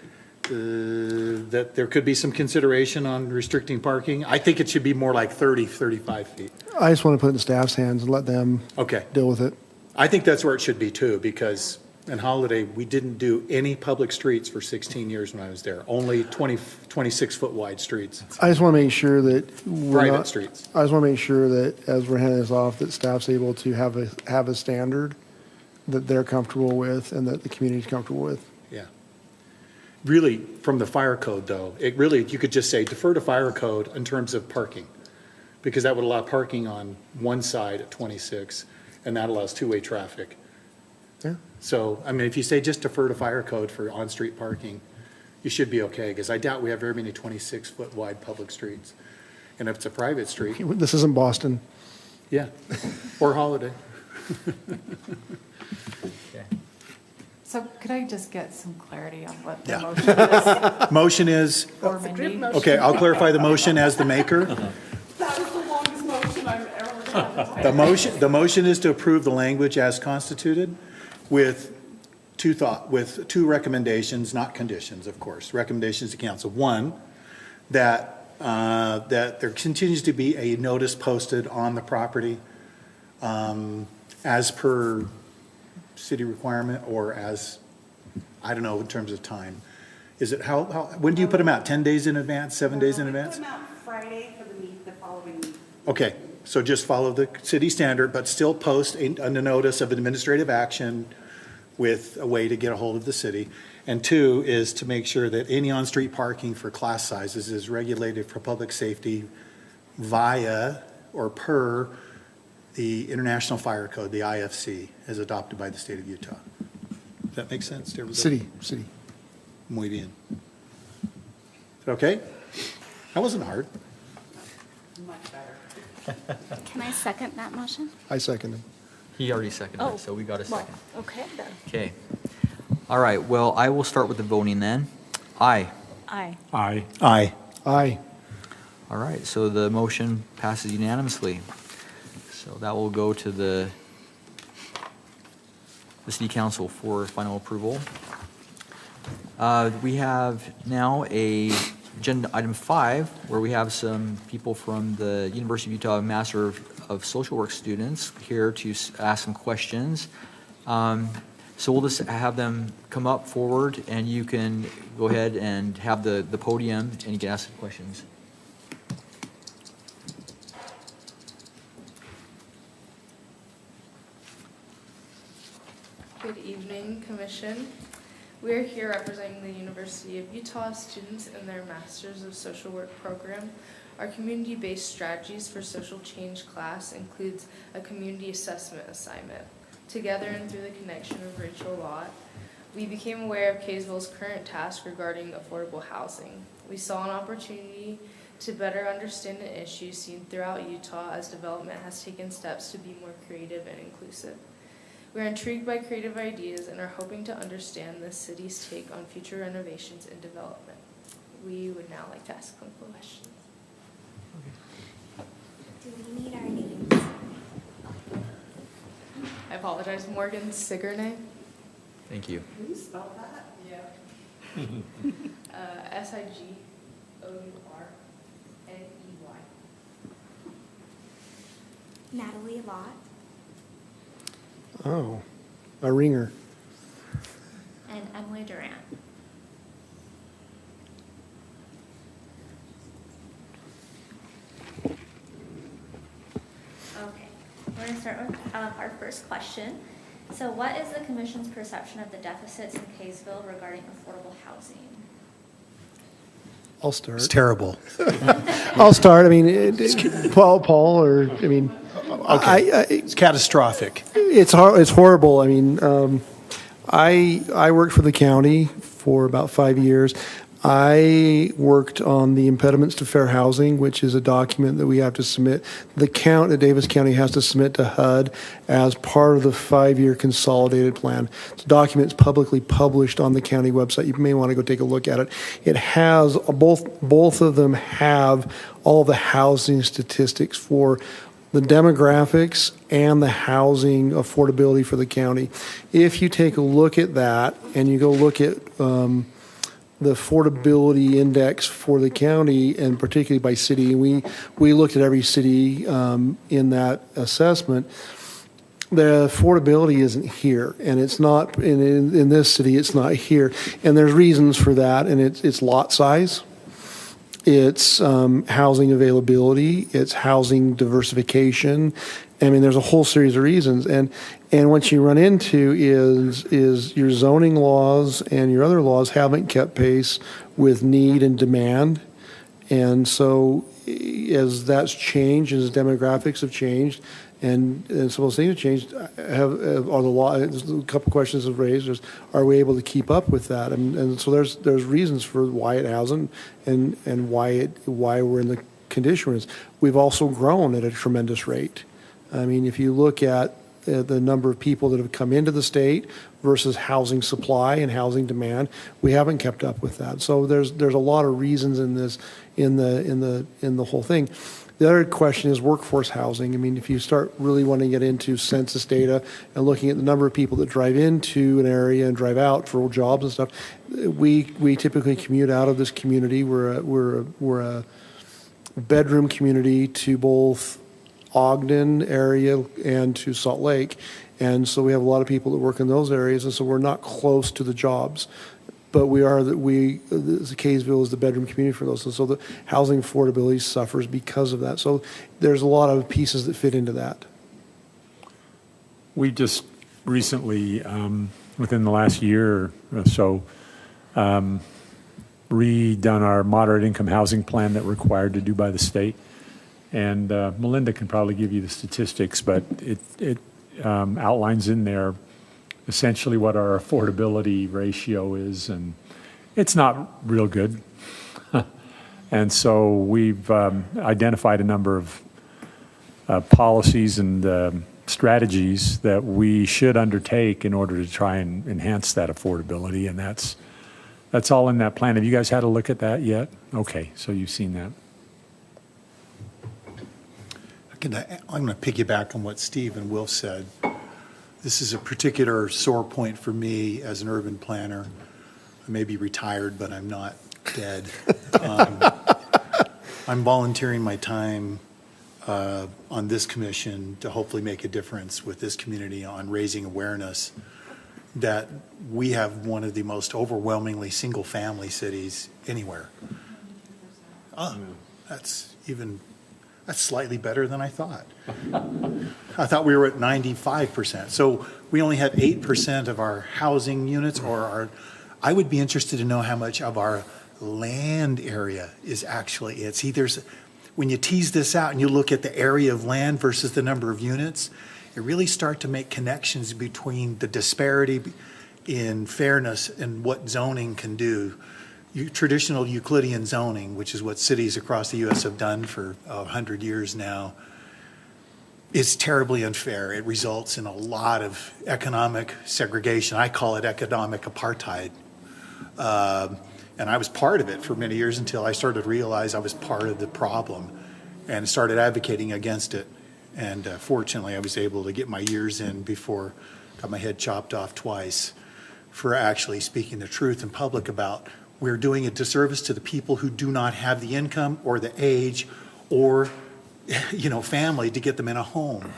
Speaker 6: that there could be some consideration on restricting parking? I think it should be more like 30, 35 feet.
Speaker 5: I just want to put it in the staff's hands and let them
Speaker 6: Okay.
Speaker 5: deal with it.
Speaker 6: I think that's where it should be too, because in Holiday, we didn't do any public streets for 16 years when I was there, only 26-foot wide streets,
Speaker 5: I just want to make sure that we're
Speaker 6: private
Speaker 5: not,
Speaker 6: streets.
Speaker 5: I just want to make sure that as we're handing this off, that staff's able to have a standard that they're comfortable with and that the community's comfortable with.
Speaker 6: Yeah. Really, from the fire code though, it really, you could just say defer to fire code in terms of parking, because that would allow parking on one side at 26, and that allows two-way traffic.
Speaker 5: Yeah.
Speaker 6: So, I mean, if you say just defer to fire code for on-street parking, you should be okay, because I doubt we have very many 26-foot wide public streets. And if it's a private street,
Speaker 5: This isn't Boston.
Speaker 6: yeah, or Holiday.
Speaker 8: So could I just get some clarity on what the
Speaker 6: Yeah.
Speaker 8: motion is
Speaker 6: Motion is,
Speaker 8: for Mindy?
Speaker 6: okay, I'll clarify the motion as the maker.
Speaker 4: That was the longest motion I've ever had.
Speaker 6: The motion is to approve the language as constituted with two recommendations, not conditions, of course. Recommendations to council. One, that there continues to be a notice posted on the property as per city requirement, or as, I don't know, in terms of time. Is it when do you put them out? 10 days in advance, 7 days in advance?
Speaker 4: We put them out Friday for the following week.
Speaker 6: Okay, so just follow the city standard, but still post a notice of administrative action with a way to get a hold of the city. And two is to make sure that any on-street parking for class sizes is regulated for public safety via or per the International Fire Code, the IFC, as adopted by the state of Utah. Does that make sense to everybody?
Speaker 5: City.
Speaker 6: Muy bien. Is that okay? That wasn't hard.
Speaker 4: Much better.
Speaker 7: Can I second that motion?
Speaker 5: I second it.
Speaker 2: He already seconded
Speaker 7: Oh,
Speaker 2: it, so we got a
Speaker 7: well,
Speaker 2: second.
Speaker 7: okay then.
Speaker 2: Okay. All right, well, I will start with the voting then. Aye.
Speaker 7: Aye.
Speaker 3: Aye.
Speaker 6: Aye.
Speaker 5: Aye.
Speaker 2: All right, so the motion passes unanimously. So that will go to the city council for final approval. We have now agenda item 5, where we have some people from the University of Utah Master of Social Work students here to ask some questions. So we'll just have them come up forward, and you can go ahead and have the podium, and you can ask some questions.
Speaker 9: Good evening, Commission. We are here representing the University of Utah students in their Masters of Social Work program. Our community-based strategies for social change class includes a community assessment assignment. Together and through the connection of Rachel Lott, we became aware of Kaysville's current task regarding affordable housing. We saw an opportunity to better understand an issue seen throughout Utah as development has taken steps to be more creative and inclusive. We are intrigued by creative ideas and are hoping to understand the city's take on future renovations and development. We would now like to ask a couple questions.
Speaker 10: Do we need our names?
Speaker 9: I apologize, Morgan Sigourney.
Speaker 2: Thank you.
Speaker 4: Can you spell that?
Speaker 9: Yeah. Sigourney.
Speaker 10: Natalie Lott
Speaker 5: Oh, a ringer.
Speaker 10: and Emily Durant. Okay, we're going to start with our first question. So what is the Commission's perception of the deficits in Kaysville regarding affordable housing?
Speaker 5: I'll start.
Speaker 6: It's terrible.
Speaker 5: I'll start. I mean, Paul, or, I mean,
Speaker 6: It's catastrophic.
Speaker 5: it's horrible. I mean, I worked for the county for about 5 years. I worked on the impediments to fair housing, which is a document that we have to submit. The Davis County has to submit to HUD as part of the 5-year consolidated plan. The document's publicly published on the county website. You may want to go take a look at it. It has both of them have all the housing statistics for the demographics and the housing affordability for the county. If you take a look at that and you go look at the affordability index for the county, and particularly by city, and we looked at every city in that assessment, the affordability isn't here, and it's not in this city. It's not here, and there's reasons for that, and it's lot size. It's housing availability, it's housing diversification. I mean, there's a whole series of reasons. And what you run into is your zoning laws and your other laws haven't kept pace with need and demand. And so as that's changed, as demographics have changed, and some of those things have changed, there's a couple questions have raised. Are we able to keep up with that? And so there's reasons for why it hasn't, and why we're in the condition we're in. We've also grown at a tremendous rate. I mean, if you look at the number of people that have come into the state versus housing supply and housing demand, we haven't kept up with that. So there's a lot of reasons in this in the whole thing. The other question is workforce housing. I mean, if you start really wanting to get into census data and looking at the number of people that drive into an area and drive out for jobs and stuff, we typically commute out of this community. We're a bedroom community to both Ogden area and to Salt Lake, and so we have a lot of people that work in those areas, and so we're not close to the jobs. But Kaysville is the bedroom community for those. So the housing affordability suffers because of that. So there's a lot of pieces that fit into that.
Speaker 3: We just recently, within the last year or so, redone our moderate income housing plan that we're required to do by the state. And Melinda can probably give you the statistics, but it outlines in there essentially what our affordability ratio is, and it's not real good. And so we've identified a number of policies and strategies that we should undertake in order to try and enhance that affordability, and that's all in that plan. Have you guys had a look at that yet? Okay, so you've seen that.
Speaker 6: I'm going to piggyback on what Steve and Will said. This is a particular sore point for me as an urban planner. I may be retired, but I'm not dead. I'm volunteering my time on this commission to hopefully make a difference with this community on raising awareness that we have one of the most overwhelmingly single-family cities anywhere. Oh, that's slightly better than I thought. I thought we were at 95%. So we only have 8% of our housing units, I would be interested to know how much of our land area is actually it. See, when you tease this out and you look at the area of land versus the number of units, you really start to make connections between the disparity in fairness and what zoning can do. Traditional Euclidean zoning, which is what cities across the U.S. have done for 100 years now, is terribly unfair. It results in a lot of economic segregation. I call it economic apartheid. And I was part of it for many years until I started to realize I was part of the problem and started advocating against it. And fortunately, I was able to get my years in before I got my head chopped off twice for actually speaking the truth in public about we're doing a disservice to the people who do not have the income or the age or, family to get them in a home.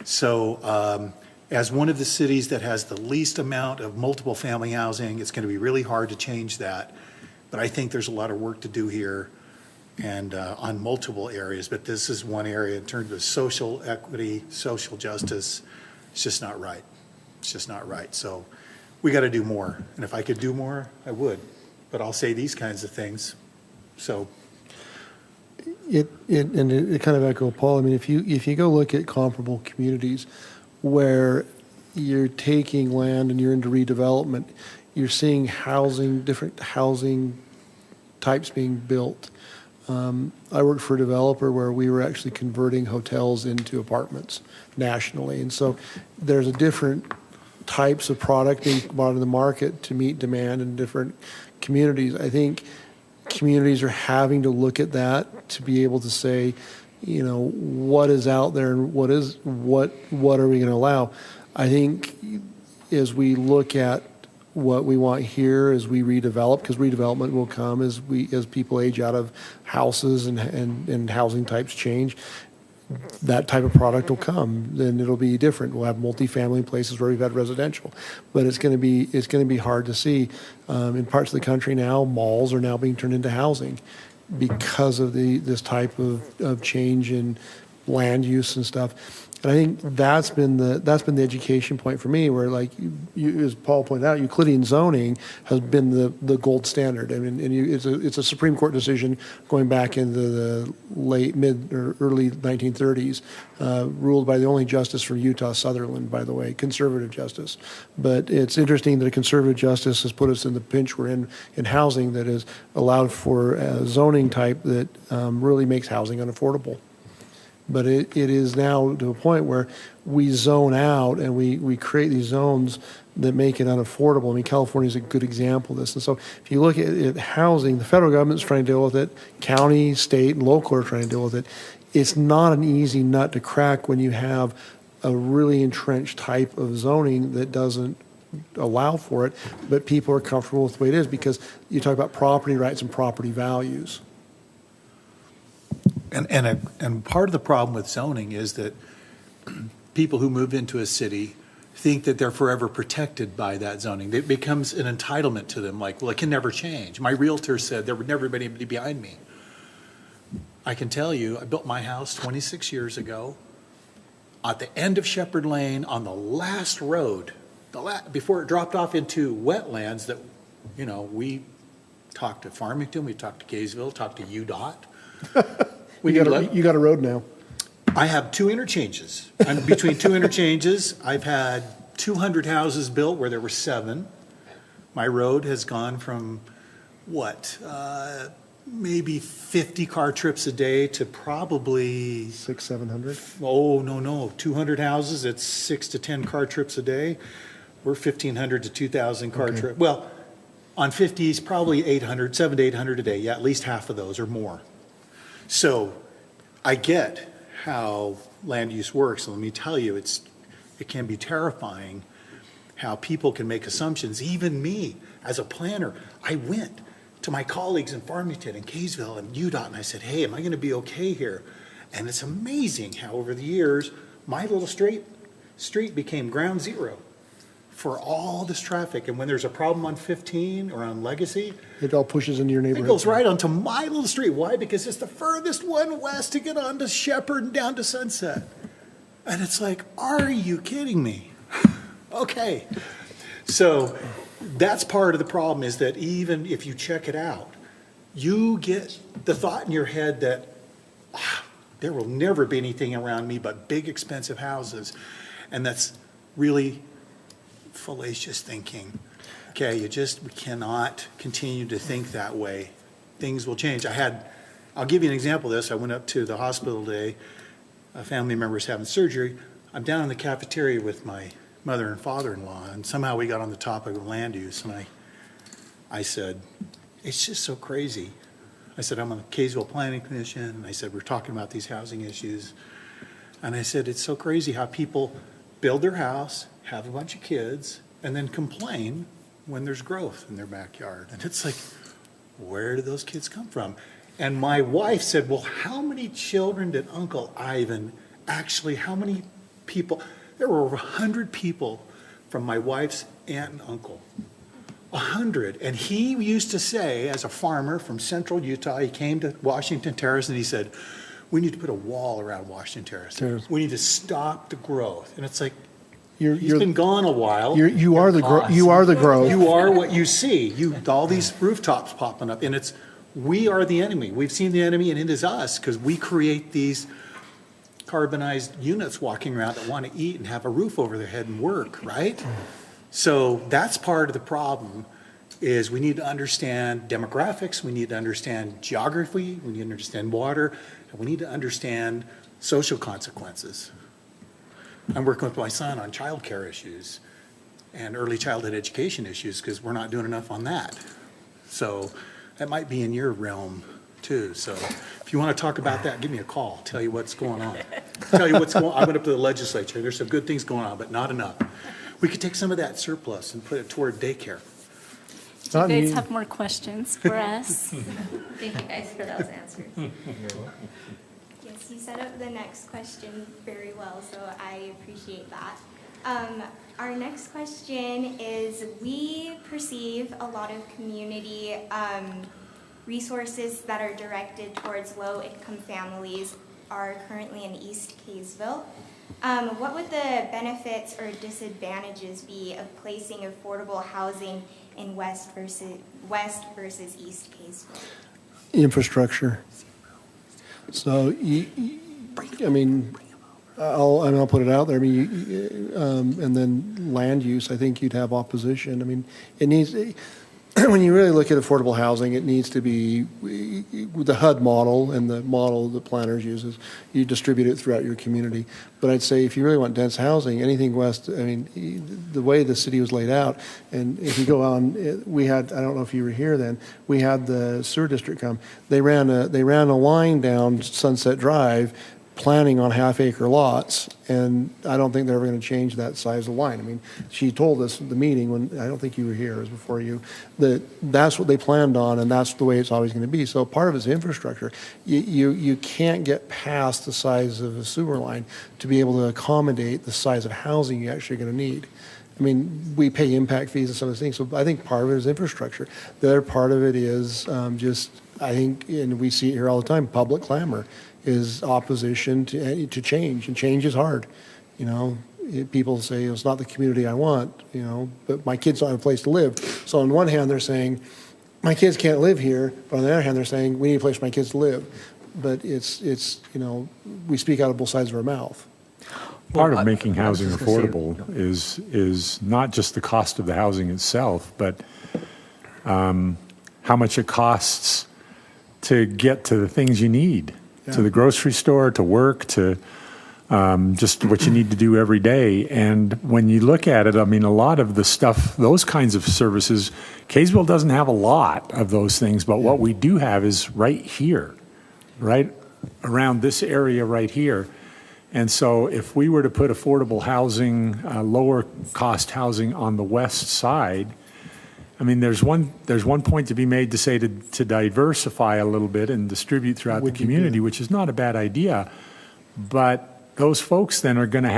Speaker 6: So as one of the cities that has the least amount of multiple family housing, it's going to be really hard to change that. But I think there's a lot of work to do here and on multiple areas. But this is one area in terms of social equity, social justice. It's just not right. It's just not right. So we got to do more. And if I could do more, I would. But I'll say these kinds of things. So
Speaker 5: It kind of echo Paul. I mean, if you go look at comparable communities where you're taking land and you're into redevelopment, you're seeing different housing types being built. I worked for a developer where we were actually converting hotels into apartments nationally, and so there's a different types of product being brought in the market to meet demand in different communities. I think communities are having to look at that to be able to say, what is out there and what are we going to allow. I think as we look at what we want here as we redevelop, because redevelopment will come as people age out of houses and housing types change, that type of product will come. Then it'll be different. We'll have multifamily places where we've had residential, but it's going to be hard to see. In parts of the country now, malls are now being turned into housing because of this type of change in land use and stuff. And I think that's been the education point for me, where like as Paul pointed out, Euclidean zoning has been the gold standard. I mean, it's a Supreme Court decision going back into the late mid or early 1930s, ruled by the only justice from Utah, Sutherland, by the way, conservative justice. But it's interesting that a conservative justice has put us in the pinch we're in housing that has allowed for a zoning type that really makes housing unaffordable. But it is now to a point where we zone out and we create these zones that make it unaffordable. I mean, California is a good example of this. And so if you look at housing, the federal government is trying to deal with it. County, state, and local are trying to deal with it. It's not an easy nut to crack when you have a really entrenched type of zoning that doesn't allow for it, but people are comfortable with the way it is because you talk about property rights and property values.
Speaker 6: And part of the problem with zoning is that people who move into a city think that they're forever protected by that zoning. It becomes an entitlement to them, like, well, it can never change. My realtor said there would never be anybody behind me. I can tell you, I built my house 26 years ago at the end of Shepherd Lane on the last road, before it dropped off into wetlands that you know, we talked to Farmington, we talked to Kaysville, talked to UDOT.
Speaker 5: You got a road now.
Speaker 6: I have 2 interchanges. I'm between 2 interchanges. I've had 200 houses built where there were 7. My road has gone from, maybe 50 car trips a day to probably
Speaker 5: 600-700.
Speaker 6: Oh, no. 200 houses, it's 6 to 10 car trips a day. We're 1,500 to 2,000 car
Speaker 5: Okay.
Speaker 6: trips. Well, on 50s, probably 800, 700 to 800 a day. Yeah, at least half of those or more. So I get how land use works. And let me tell you, it can be terrifying how people can make assumptions. Even me, as a planner, I went to my colleagues in Farmington and Kaysville and UDOT, and I said, hey, am I going to be okay here? And it's amazing how over the years, my little street became ground zero for all this traffic. And when there's a problem on 15 or on Legacy,
Speaker 5: It all pushes into your
Speaker 6: it
Speaker 5: neighborhood.
Speaker 6: goes right onto my little street. Why? Because it's the furthest one west to get onto Shepherd and down to Sunset. And it's like, are you kidding me? Okay. So that's part of the problem, is that even if you check it out, you get the thought in your head that there will never be anything around me but big, expensive houses. And that's really fallacious thinking. Okay, we cannot continue to think that way. Things will change. I'll give you an example of this. I went up to the hospital today. A family member was having surgery. I'm down in the cafeteria with my mother and father-in-law, and somehow we got on the topic of land use, and I said, it's just so crazy. I said, I'm on the Kaysville Planning Commission, and I said, we're talking about these housing issues. And I said, it's so crazy how people build their house, have a bunch of kids, and then complain when there's growth in their backyard. And it's like, where do those kids come from? And my wife said, well, how many children did Uncle Ivan how many people? There were over 100 people from my wife's aunt and uncle. 100. And he used to say, as a farmer from central Utah, he came to Washington Terrace and he said, we need to put a wall around Washington Terrace. We need to stop the growth. And it's like, he's been gone a while.
Speaker 5: You are the growth. You are the growth.
Speaker 6: You are what you see. All these rooftops popping up, and we are the enemy. We've seen the enemy, and it is us, because we create these carbonized units walking around that want to eat and have a roof over their head and work, right? So that's part of the problem, is we need to understand demographics, we need to understand geography, we need to understand water, and we need to understand social consequences. I'm working with my son on childcare issues and early childhood education issues, because we're not doing enough on that. So that might be in your realm too. So if you want to talk about that, give me a call. Tell you what's going on. Tell you what's going on. I went up to the legislature. There's some good things going on, but not enough. We could take some of that surplus and put it toward daycare.
Speaker 7: Do you guys have more questions for us?
Speaker 10: Thank you guys for those answers.
Speaker 11: Yes, you set up the next question very well, so I appreciate that. Our next question is, we perceive a lot of community resources that are directed towards low-income families are currently in East Kaysville. What would the benefits or disadvantages be of placing affordable housing in West versus East Kaysville?
Speaker 5: Infrastructure. So, I mean, I'll put it out there. I mean, and then land use, I think you'd have opposition. I mean, it needs, when you really look at affordable housing, it needs to be the HUD model, and the model the planners uses. You distribute it throughout your community. But I'd say if you really want dense housing, anything west, I mean, the way the city was laid out, and if you go on, we had, I don't know if you were here then, we had the sewer district come. They ran a line down Sunset Drive, planning on half-acre lots, and I don't think they're ever going to change that size of line. I mean, she told us at the meeting, when I don't think you were here, it was before you, that that's what they planned on, and that's the way it's always going to be. So part of it's infrastructure. You can't get past the size of a sewer line to be able to accommodate the size of housing you're actually going to need. I mean, we pay impact fees and some of those things, so I think part of it is infrastructure. The other part of it is just, I think, and we see it here all the time, public clamor is opposition to change, and change is hard. You know, people say it's not the community I want, but my kids don't have a place to live. So on one hand, they're saying, my kids can't live here, but on the other hand, they're saying, we need a place for my kids to live. But it's we speak out of both sides of our mouth.
Speaker 3: Part
Speaker 2: Well,
Speaker 3: of making
Speaker 2: I was
Speaker 3: housing
Speaker 2: just gonna say-
Speaker 3: affordable is not just the cost of the housing itself, but how much it costs to get to the things you need, to the grocery store, to work, to just what you need to do every day. And when you look at it, I mean, a lot of the stuff, those kinds of services, Kaysville doesn't have a lot of those things, but what we do have is right here, right around this area right here. And so if we were to put affordable housing, lower cost housing on the west side, I mean, there's one point to be made to say to diversify a little bit and distribute throughout the community, which is not a bad idea. But those folks then they're going to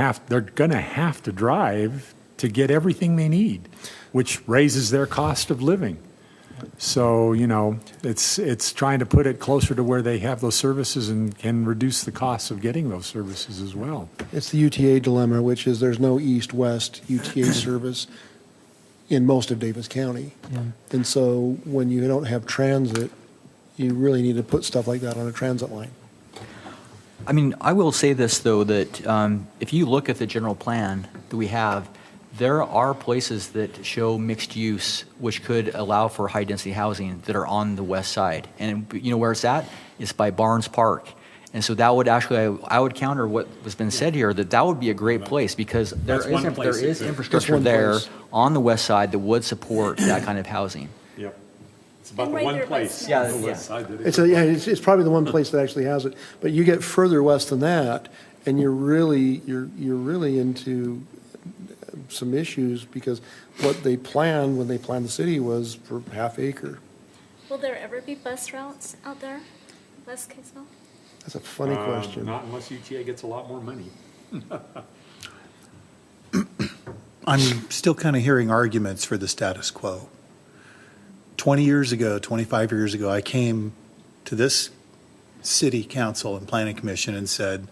Speaker 3: have to drive to get everything they need, which raises their cost of living. So, it's trying to put it closer to where they have those services and can reduce the costs of getting those services as well.
Speaker 5: It's the UTA dilemma, which is there's no east-west UTA service in most of Davis County.
Speaker 2: Yeah.
Speaker 5: And so when you don't have transit, you really need to put stuff like that on a transit line.
Speaker 2: I mean, I will say this, though, that if you look at the general plan that we have, there are places that show mixed use, which could allow for high-density housing that are on the west side. And you know where it's at? It's by Barnes Park. And so that would actually, I would counter what has been said here, that would be a great place because there is infrastructure there on the west side that would support that kind of housing.
Speaker 3: Yep. It's about
Speaker 7: And
Speaker 3: the
Speaker 7: right
Speaker 3: one
Speaker 7: there by
Speaker 3: place
Speaker 7: Smith's.
Speaker 3: on the west side that
Speaker 5: It's probably the one place that actually has it. But you get further west than that, and you're really into some issues because what they planned when they planned the city was for half acre.
Speaker 7: Will there ever be bus routes out there, West Kaysville?
Speaker 5: That's a funny question.
Speaker 3: Not unless UTA gets a lot more money.
Speaker 6: I'm still kind of hearing arguments for the status quo. 20 years ago, 25 years ago, I came to this city council and planning commission and said,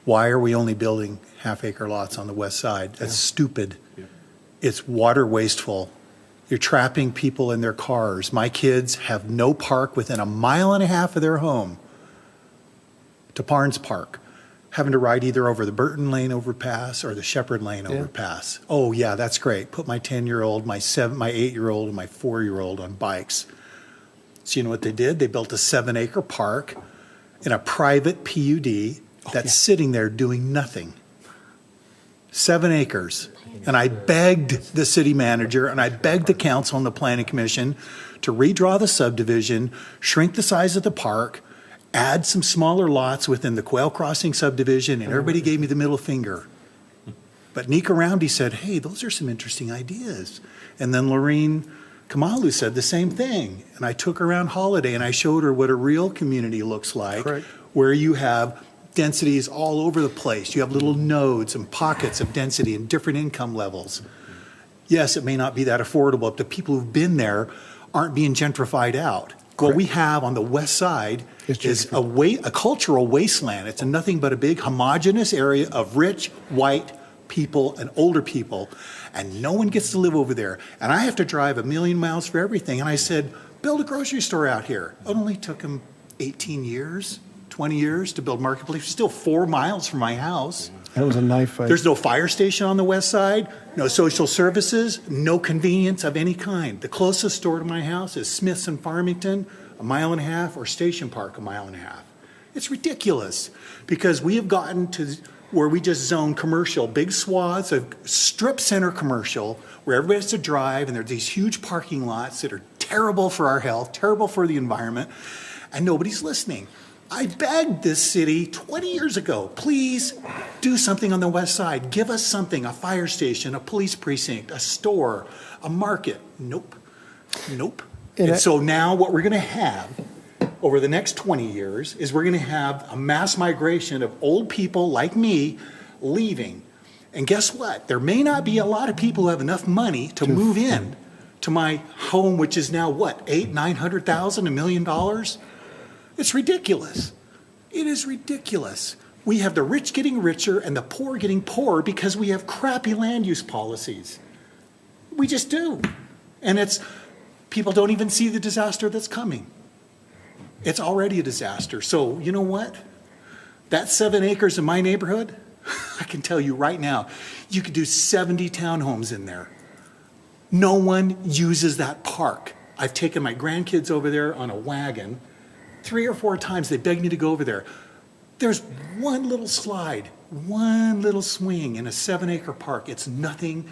Speaker 6: why are we only building half-acre lots on the west side? That's stupid.
Speaker 3: Yeah.
Speaker 6: It's water wasteful. You're trapping people in their cars. My kids have no park within a mile and a half of their home to Barnes Park, having to ride either over the Burton Lane overpass or the Shepherd Lane overpass. Oh, yeah, that's great. Put my 10-year-old, my 8-year-old, and my 4-year-old on bikes. So you know what they did? They built a 7-acre park in a private PUD that's sitting there doing nothing. 7 acres. And I begged the city manager and I begged the council and the planning commission to redraw the subdivision, shrink the size of the park, add some smaller lots within the Quail Crossing subdivision, and everybody gave me the middle finger. But Nika Roundy said, hey, those are some interesting ideas. And then Lorene Kamalu said the same thing. And I took her around Holiday and I showed her what a real community looks like, where you have densities all over the place. You have little nodes and pockets of density and different income levels. Yes, it may not be that affordable, but the people who've been there aren't being gentrified out. What we have on the west side is a cultural wasteland. It's nothing but a big homogeneous area of rich, white people and older people, and no one gets to live over there. And I have to drive 1,000,000 miles for everything. And I said, build a grocery store out here. It only took them 18 years, 20 years to build Marketplace. Still 4 miles from my house.
Speaker 5: That was a knife fight.
Speaker 6: There's no fire station on the west side, no social services, no convenience of any kind. The closest store to my house is Smith's in Farmington, 1.5 miles, or Station Park, 1.5 miles. It's ridiculous because we have gotten to where we just zone commercial, big swaths of strip center commercial where everybody has to drive, and there are these huge parking lots that are terrible for our health, terrible for the environment, and nobody's listening. I begged this city 20 years ago, please do something on the west side. Give us something, a fire station, a police precinct, a store, a market. Nope. Nope. And so now what we're going to have over the next 20 years is we're going to have a mass migration of old people like me leaving. And guess what? There may not be a lot of people who have enough money to move in to my home, which is now what, $800,000, $900,000, $1 million? It's ridiculous. It is ridiculous. we have the rich getting richer and the poor getting poorer because we have crappy land use policies. We just do. And people don't even see the disaster that's coming. It's already a disaster. So you know what? That 7 acres in my neighborhood, I can tell you right now, you could do 70 townhomes in there. No one uses that park. I've taken my grandkids over there on a wagon 3 or 4 times. They begged me to go over there. There's one little slide, one little swing in a 7-acre park. It's nothing.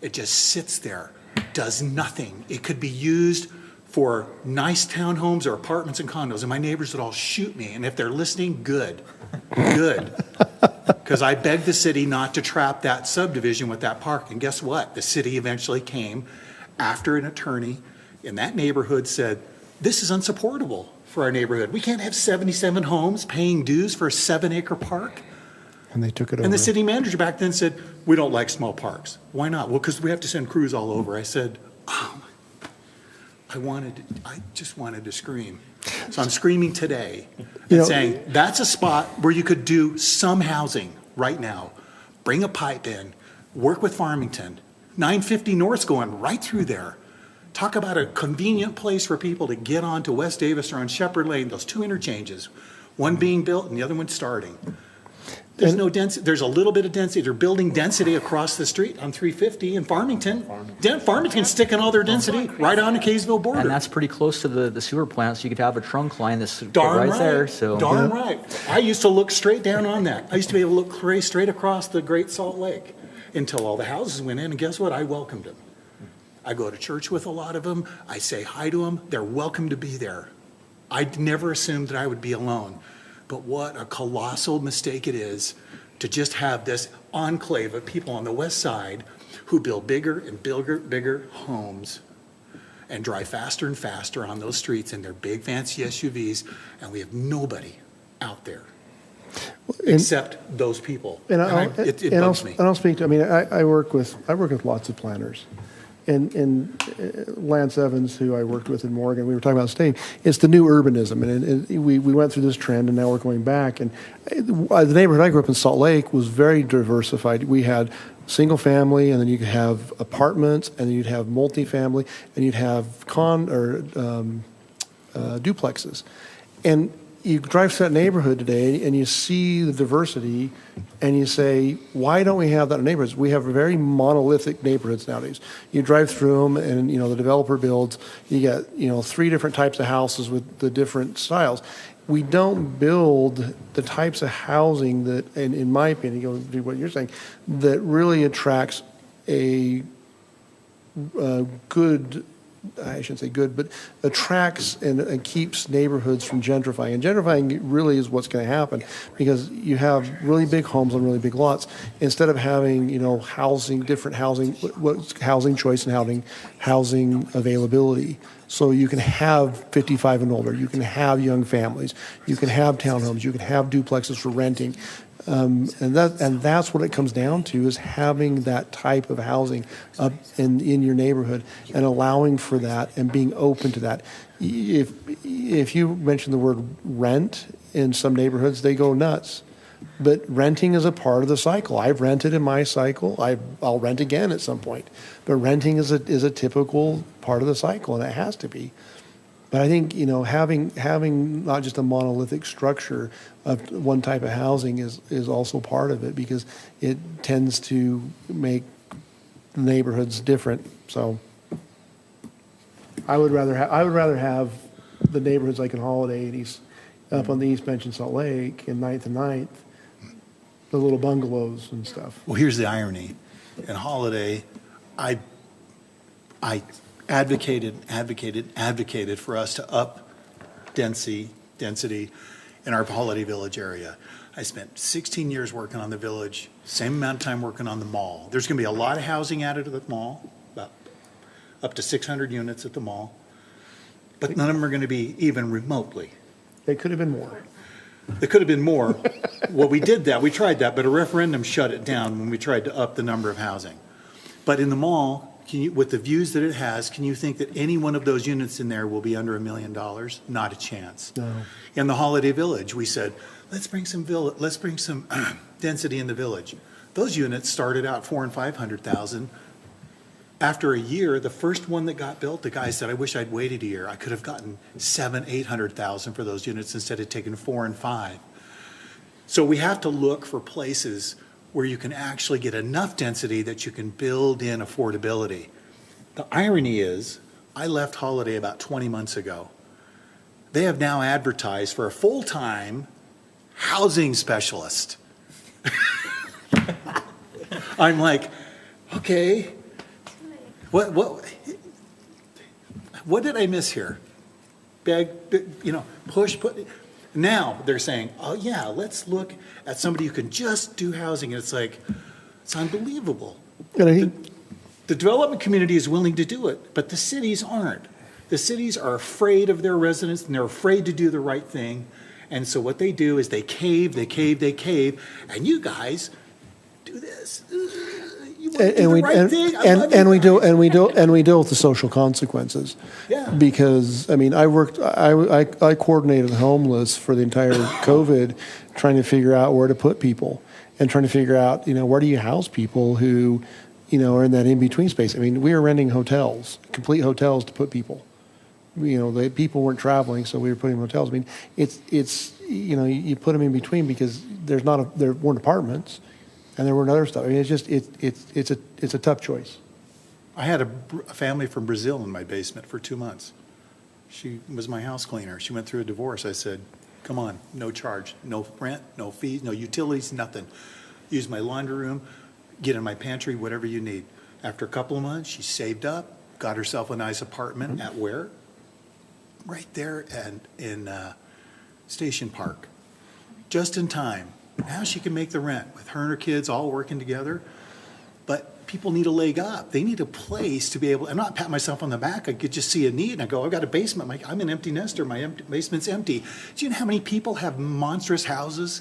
Speaker 6: It just sits there, does nothing. It could be used for nice townhomes or apartments and condos, and my neighbors would all shoot me. And if they're listening, good. Because I begged the city not to trap that subdivision with that park. And guess what? The city eventually came after an attorney in that neighborhood said, this is unsupportable for our neighborhood. We can't have 77 homes paying dues for a 7-acre park.
Speaker 5: And they took it over.
Speaker 6: And the city manager back then said, we don't like small parks. Why not? Well, because we have to send crews all over. I said, oh, I just wanted to scream. So I'm screaming today and saying, that's a spot where you could do some housing right now. Bring a pipe in, work with Farmington. 950 North's going right through there. Talk about a convenient place for people to get on to West Davis or on Shepherd Lane, those 2 interchanges, one being built and the other one starting. There's no density. There's a little bit of density. They're building density across the street on 350 in Farmington. Farmington's sticking all their density right on the Kaysville border.
Speaker 2: And that's pretty close to the sewer plant, so you could have a trunk line that's
Speaker 6: Darn
Speaker 2: right there. So
Speaker 6: Darn right. I used to look straight down on that. I used to be able to look straight across the Great Salt Lake until all the houses went in, and guess what? I welcomed them. I go to church with a lot of them. I say hi to them. They're welcome to be there. I never assumed that I would be alone. But what a colossal mistake it is to just have this enclave of people on the west side who build bigger and bigger homes and drive faster and faster on those streets in their big fancy SUVs, and we have nobody out there except those people.
Speaker 5: And
Speaker 6: it bugs me.
Speaker 5: And I'll speak to, I mean, I work with lots of planners. And Lance Evans, who I worked with in Morgan, we were talking about state. It's the new urbanism, and we went through this trend, and now we're going back. And the neighborhood I grew up in, Salt Lake, was very diversified. We had single family, and then you could have apartments, and then you'd have multifamily, and you'd have duplexes. And you drive through that neighborhood today and you see the diversity and you say, why don't we have that in neighborhoods? We have very monolithic neighborhoods nowadays. You drive through them and, the developer builds, you get, 3 different types of houses with the different styles. We don't build the types of housing that, and in my opinion, going to what you're saying, that really attracts a good, I shouldn't say good, but attracts and keeps neighborhoods from gentrifying. And gentrifying really is what's going to happen because you have really big homes on really big lots instead of having, different housing choice and housing availability. So you can have 55 and older, you can have young families, you can have townhomes, you can have duplexes for renting. And that's what it comes down to, is having that type of housing up in your neighborhood and allowing for that and being open to that. If you mention the word rent in some neighborhoods, they go nuts. But renting is a part of the cycle. I've rented in my cycle. I'll rent again at some point. But renting is a typical part of the cycle, and it has to be. But I think, having not just a monolithic structure of one type of housing is also part of it, because it tends to make neighborhoods different. So I would rather have the neighborhoods like in Holiday and up on the East Bench in Salt Lake in 9th and 9th, the little bungalows and stuff.
Speaker 6: Well, here's the irony. In Holiday, I advocated for us to up density in our Holiday Village area. I spent 16 years working on the village, same amount of time working on the mall. There's going to be a lot of housing added to the mall, about up to 600 units at the mall, but none of them are going to be even remotely.
Speaker 5: They could have been more.
Speaker 6: There could have been more. Well, we tried that, but a referendum shut it down when we tried to up the number of housing. But in the mall, with the views that it has, can you think that any one of those units in there will be under $1 million? Not a chance.
Speaker 5: No.
Speaker 6: In the Holiday Village, we said, let's bring some density in the village. Those units started out 400,000 and 500,000. After a year, the first one that got built, the guy said, I wish I'd waited a year. I could have gotten 700,000, 800,000 for those units instead of taking 4 and 5. So we have to look for places where you can actually get enough density that you can build in affordability. The irony is, I left Holiday about 20 months ago. They have now advertised for a full-time housing specialist. I'm like, okay, what did I miss here? Push. Now they're saying, oh yeah, let's look at somebody who can just do housing. And it's like, it's unbelievable.
Speaker 5: And I think
Speaker 6: The development community is willing to do it, but the cities aren't. The cities are afraid of their residents, and they're afraid to do the right thing. And so what they do is they cave, and you guys do this. You want to do the right thing? I love you guys.
Speaker 5: And we deal with the social consequences.
Speaker 6: Yeah.
Speaker 5: Because I mean, I coordinated the homeless for the entire COVID, trying to figure out where to put people and trying to figure out, where do you house people who, are in that in between space. I mean, we were renting hotels, complete hotels to put people. The people weren't traveling, so we were putting them in hotels. I mean, it's you put them in between because there weren't apartments, and there weren't other stuff. I mean, it's a tough choice.
Speaker 6: I had a family from Brazil in my basement for 2 months. She was my house cleaner. She went through a divorce. I said, come on, no charge, no rent, no fees, no utilities, nothing. Use my laundry room, get in my pantry, whatever you need. After a couple of months, she saved up, got herself a nice apartment at where? Right there in Station Park, just in time. Now she can make the rent with her and her kids all working together. But people need a leg up. They need a place to be able, I'm not patting myself on the back. I could just see a need and I go, I've got a basement. I'm an empty nester. My basement's empty. Do you know how many people have monstrous houses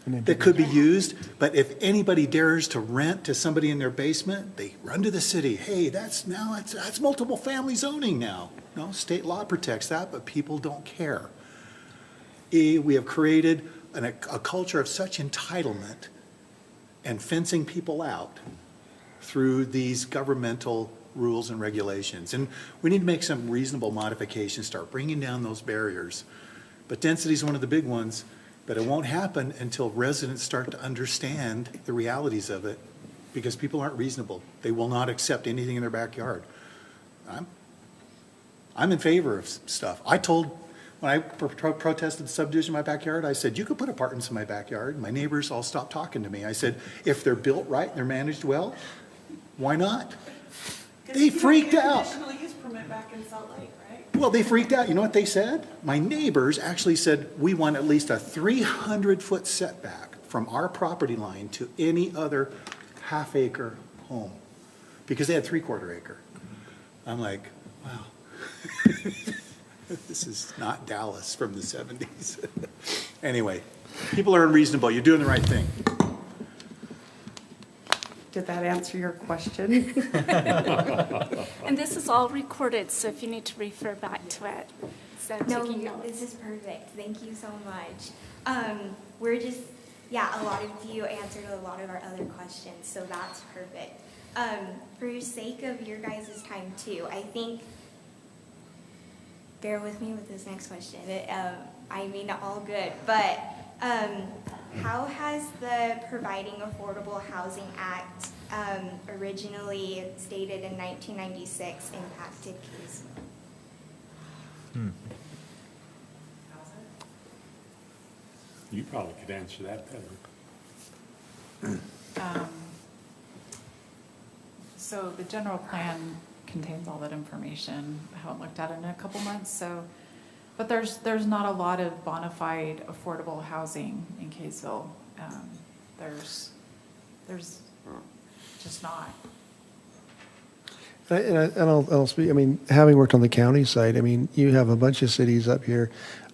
Speaker 6: that could be used? But if anybody dares to rent to somebody in their basement, they run to the city. Hey, that's multiple family zoning now. No, state law protects that, but people don't care. We have created a culture of such entitlement and fencing people out through these governmental rules and regulations. And we need to make some reasonable modifications, start bringing down those barriers. But density is one of the big ones, but it won't happen until residents start to understand the realities of it, because people aren't reasonable. They will not accept anything in their backyard. I'm in favor of stuff. When I protested the subdivision in my backyard, I said, you could put apartments in my backyard. My neighbors all stopped talking to me. I said, if they're built right and they're managed well, why not? They freaked out.
Speaker 4: Conditional use permit back in Salt Lake, right?
Speaker 6: Well, they freaked out. You know what they said? My neighbors actually said, we want at least a 300-foot setback from our property line to any other half-acre home, because they had 3/4 acre. I'm like, wow. This is not Dallas from the 70s. Anyway, people are unreasonable. You're doing the right thing.
Speaker 4: Did that answer your question?
Speaker 7: And this is all recorded, so if you need to refer back to it instead of taking notes.
Speaker 11: This is perfect. Thank you so much. A lot of you answered a lot of our other questions, so that's perfect. For your sake of your guys' time too, I think, bear with me with this next question. I mean, all good, but how has the Providing Affordable Housing Act, originally stated in 1996, impacted Kaysville?
Speaker 3: You probably could answer that better.
Speaker 8: So the general plan contains all that information. I haven't looked at it in a couple months, but there's not a lot of bona fide affordable housing in Kaysville. There's just not.
Speaker 5: I'll speak. I mean, having worked on the county side, I mean, you have a bunch of cities up here,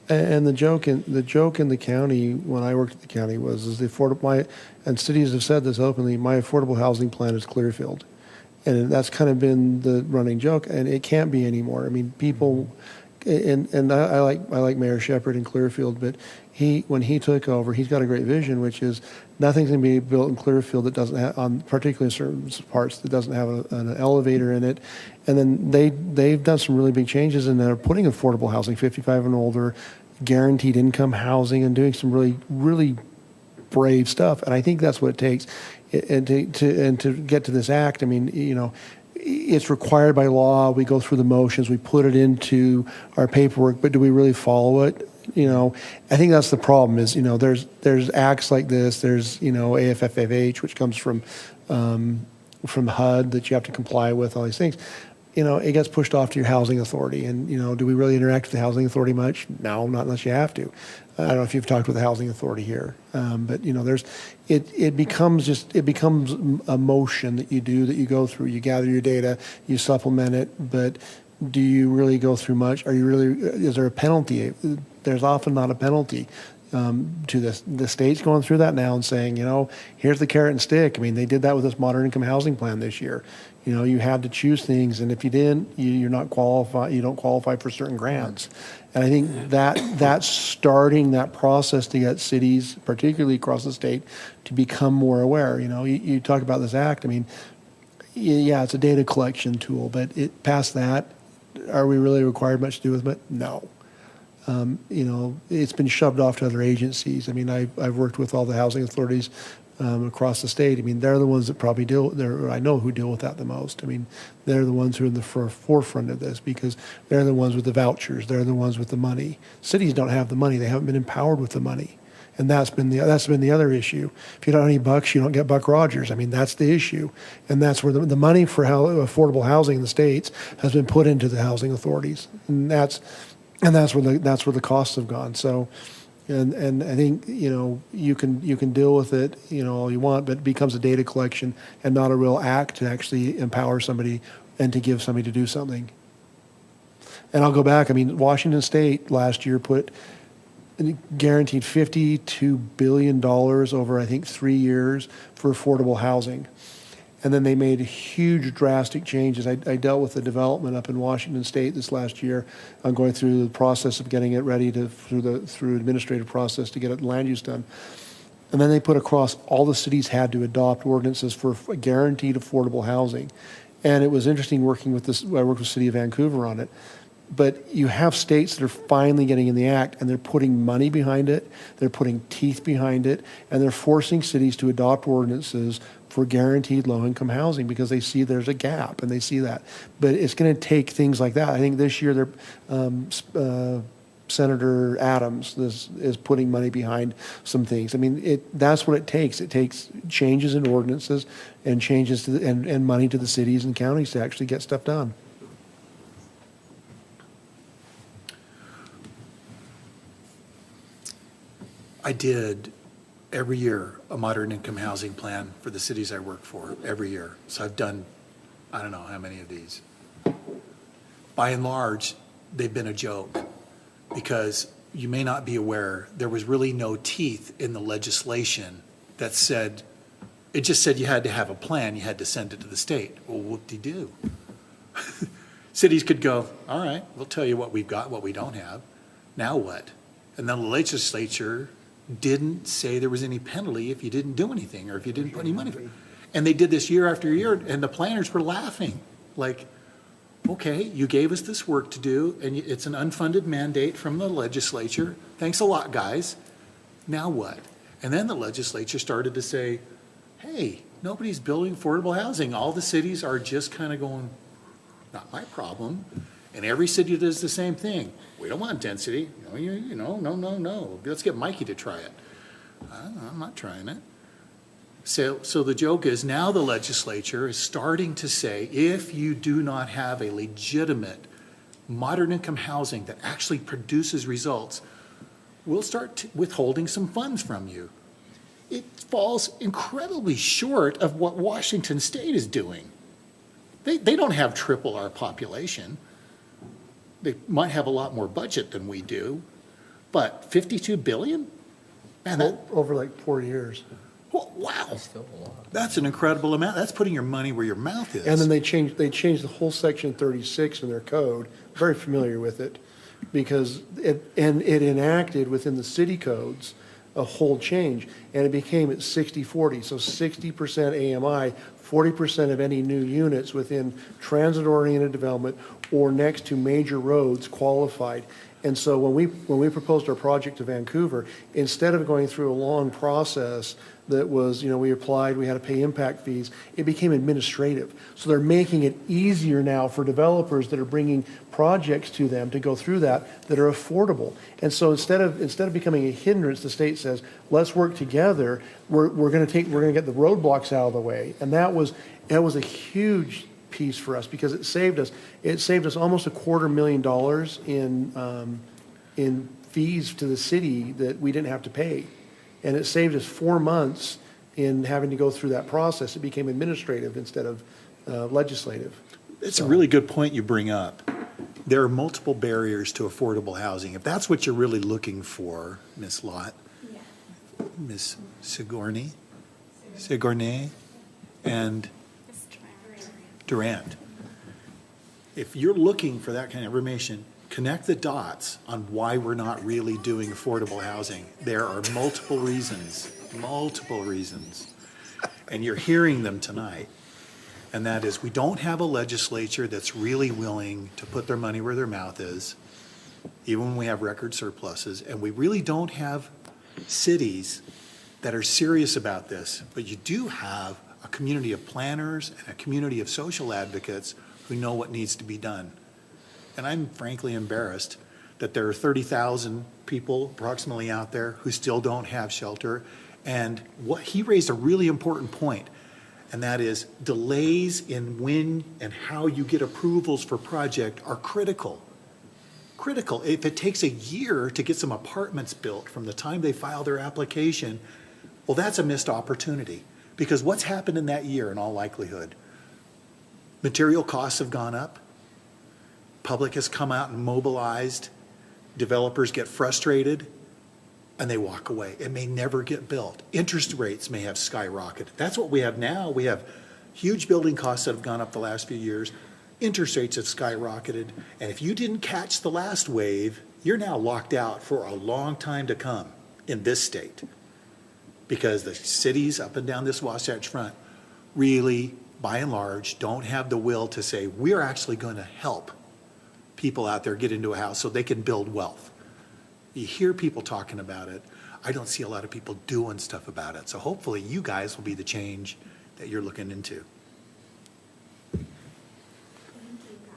Speaker 5: and the joke in the county when I worked at the county was the affordable. And cities have said this openly. My affordable housing plan is Clearfield. And that's kind of been the running joke, and it can't be anymore. I mean, people, and I like Mayor Shepherd in Clearfield, but when he took over, he's got a great vision, which is nothing's going to be built in Clearfield that doesn't have, on particularly certain parts, that doesn't have an elevator in it. And then they've done some really big changes, and they're putting affordable housing, 55 and older, guaranteed income housing, and doing some really brave stuff. And I think that's what it takes. And to get to this act, I mean, it's required by law. We go through the motions. We put it into our paperwork, but do we really follow it? I think that's the problem. Is there's acts like this. There's AFFFH, which comes from HUD that you have to comply with. All these things. It gets pushed off to your housing authority. And do we really interact with the housing authority much? No, not unless you have to. I don't know if you've talked with the housing authority here, but it becomes a motion that you do, that you go through. You gather your data, you supplement it, but do you really go through much? Is there a penalty? There's often not a penalty to this. The state's going through that now and saying, here's the carrot and stick. I mean, they did that with this moderate income housing plan this year. You had to choose things, and if you didn't, you're not qualified. You don't qualify for certain grants. And I think that's starting that process to get cities, particularly across the state, to become more aware. You talk about this act. I mean, yeah, it's a data collection tool, but past that, are we really required much to do with it? No. It's been shoved off to other agencies. I mean, I've worked with all the housing authorities across the state. I mean, they're the ones that probably I know who deal with that the most. I mean, they're the ones who are in the forefront of this, because they're the ones with the vouchers. They're the ones with the money. Cities don't have the money. They haven't been empowered with the money. And that's been the other issue. If you don't have any bucks, you don't get Buck Rogers. I mean, that's the issue. And that's where the money for affordable housing in the states has been put into the housing authorities. And that's where the costs have gone. So, and I think you can deal with it all you want, but it becomes a data collection and not a real act to actually empower somebody and to give somebody to do something. And I'll go back. I mean, Washington State last year guaranteed $52 billion over, I think, 3 years for affordable housing. And then they made huge drastic changes. I dealt with the development up in Washington State this last year. I'm going through the process of getting it ready through administrative process to get it land use done. And then they put across all the cities had to adopt ordinances for guaranteed affordable housing. And it was interesting working with this. I worked with the city of Vancouver on it. But you have states that are finally getting in the act, and they're putting money behind it, they're putting teeth behind it, and they're forcing cities to adopt ordinances for guaranteed low-income housing because they see there's a gap, and they see that. But it's going to take things like that. I think this year Senator Adams is putting money behind some things. I mean, that's what it takes. It takes changes in ordinances and changes to and money to the cities and counties to actually get stuff done.
Speaker 6: I did every year a moderate income housing plan for the cities I work for every year. So I've done, I don't know how many of these. By and large, they've been a joke because you may not be aware, there was really no teeth in the legislation that said, it just said you had to have a plan, you had to send it to the state. Well, whoop-de-doo. Cities could go, all right, we'll tell you what we've got, what we don't have. Now what? And then the legislature didn't say there was any penalty if you didn't do anything or if you didn't put any money for it. And they did this year after year, and the planners were laughing. Like, okay, you gave us this work to do, and it's an unfunded mandate from the legislature. Thanks a lot, guys. Now what? And then the legislature started to say, hey, nobody's building affordable housing. All the cities are just kind of going, not my problem. And every city does the same thing. We don't want density. No. Let's get Mikey to try it. I'm not trying it. So the joke is now the legislature is starting to say, if you do not have a legitimate moderate income housing that actually produces results, we'll start withholding some funds from you. It falls incredibly short of what Washington State is doing. They don't have triple our population. They might have a lot more budget than we do, but $52 billion? Man,
Speaker 5: over like 4 years.
Speaker 6: Wow. That's an incredible amount. That's putting your money where your mouth is.
Speaker 5: And then they changed the whole section 36 in their code. Very familiar with it, because it enacted within the city codes a whole change, and it became at 60/40. So 60% AMI, 40% of any new units within transit-oriented development or next to major roads qualified. And so when we proposed our project to Vancouver, instead of going through a long process that was, we applied, we had to pay impact fees, it became administrative. So they're making it easier now for developers that are bringing projects to them to go through that are affordable. And so instead of becoming a hindrance, the state says, let's work together. We're going to get the roadblocks out of the way. And that was a huge piece for us because it saved us almost $250,000 in fees to the city that we didn't have to pay. And it saved us 4 months in having to go through that process. It became administrative instead of legislative.
Speaker 6: It's a really good point you bring up. There are multiple barriers to affordable housing. If that's what you're really looking for, Ms. Lott, Ms. Sigourney, and Durant. If you're looking for that kind of information, connect the dots on why we're not really doing affordable housing. There are multiple reasons, and you're hearing them tonight. And that is, we don't have a legislature that's really willing to put their money where their mouth is, even when we have record surpluses, and we really don't have cities that are serious about this, but you do have a community of planners and a community of social advocates who know what needs to be done. And I'm frankly embarrassed that there are 30,000 people approximately out there who still don't have shelter. And he raised a really important point, and that is delays in when and how you get approvals for project are critical. Critical. If it takes a year to get some apartments built from the time they file their application, well, that's a missed opportunity. Because what's happened in that year, in all likelihood? Material costs have gone up. Public has come out and mobilized. Developers get frustrated, and they walk away. It may never get built. Interest rates may have skyrocketed. That's what we have now. We have huge building costs that have gone up the last few years. Interest rates have skyrocketed. And if you didn't catch the last wave, you're now locked out for a long time to come in this state. Because the cities up and down this Wasatch Front really, by and large, don't have the will to say, we're actually going to help people out there get into a house so they can build wealth. You hear people talking about it. I don't see a lot of people doing stuff about it. So hopefully you guys will be the change that you're looking into.
Speaker 11: Thank you, guys.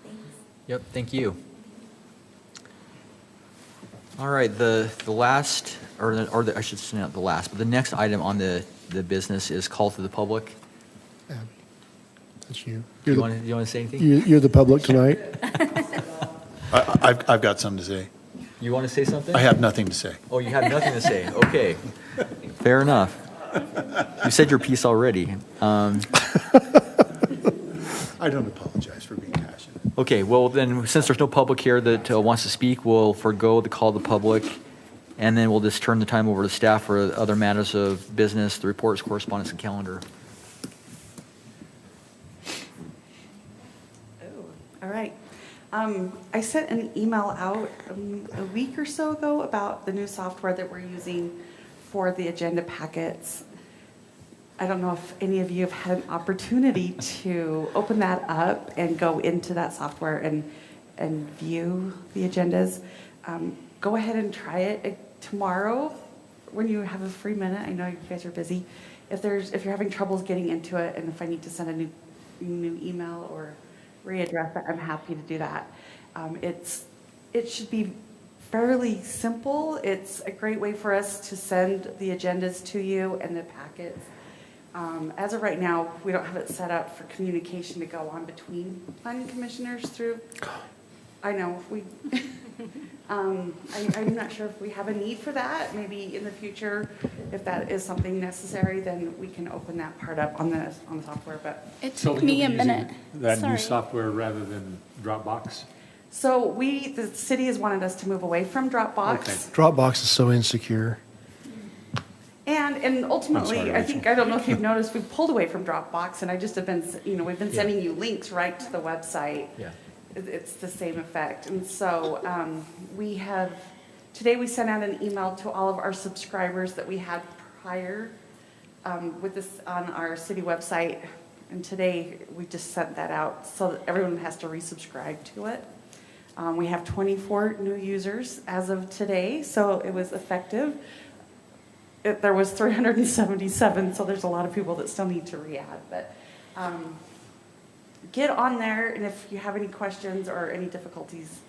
Speaker 11: Thanks.
Speaker 2: Yep, thank you. All right, the last, I should say not the last, but the next item on the business is call to the public.
Speaker 5: That's you.
Speaker 2: You want to say anything?
Speaker 5: You're the public tonight.
Speaker 6: I've got something to say.
Speaker 2: You want to say something?
Speaker 6: I have nothing to say.
Speaker 2: Oh, you have nothing to say. Okay, fair enough. You said your piece already.
Speaker 6: I don't apologize for being passionate.
Speaker 2: Okay, well then, since there's no public here that wants to speak, we'll forego the call to the public, and then we'll just turn the time over to staff for other matters of business, the reports, correspondence, and calendar.
Speaker 4: All right. I sent an email out a week or so ago about the new software that we're using for the agenda packets. I don't know if any of you have had an opportunity to open that up and go into that software and view the agendas. Go ahead and try it tomorrow when you have a free minute. I know you guys are busy. If you're having troubles getting into it, and if I need to send a new email or readdress it, I'm happy to do that. It should be fairly simple. It's a great way for us to send the agendas to you and the packets. As of right now, we don't have it set up for communication to go on between planning commissioners through. I know I'm not sure if we have a need for that. Maybe in the future, if that is something necessary, then we can open that part up on the software. But
Speaker 7: It
Speaker 3: So
Speaker 7: took
Speaker 3: you'll
Speaker 7: me
Speaker 3: be
Speaker 7: a
Speaker 3: using
Speaker 7: minute.
Speaker 3: that
Speaker 7: Sorry.
Speaker 3: new software rather than Dropbox?
Speaker 4: so the city has wanted us to move away from Dropbox.
Speaker 3: Okay.
Speaker 5: Dropbox is so insecure.
Speaker 4: And and ultimately,
Speaker 3: I'm sorry,
Speaker 4: I think,
Speaker 3: Rachel.
Speaker 4: I don't know if you've noticed, we've pulled away from Dropbox, and I just have been, we've been sending you links right to the website.
Speaker 1: Yeah.
Speaker 4: It's the same effect. And so today we sent out an email to all of our subscribers that we had prior with this on our city website. And today we just sent that out so that everyone has to resubscribe to it. We have 24 new users as of today, so it was effective. There was 377, so there's a lot of people that still need to re-add. But get on there, and if you have any questions or any difficulties,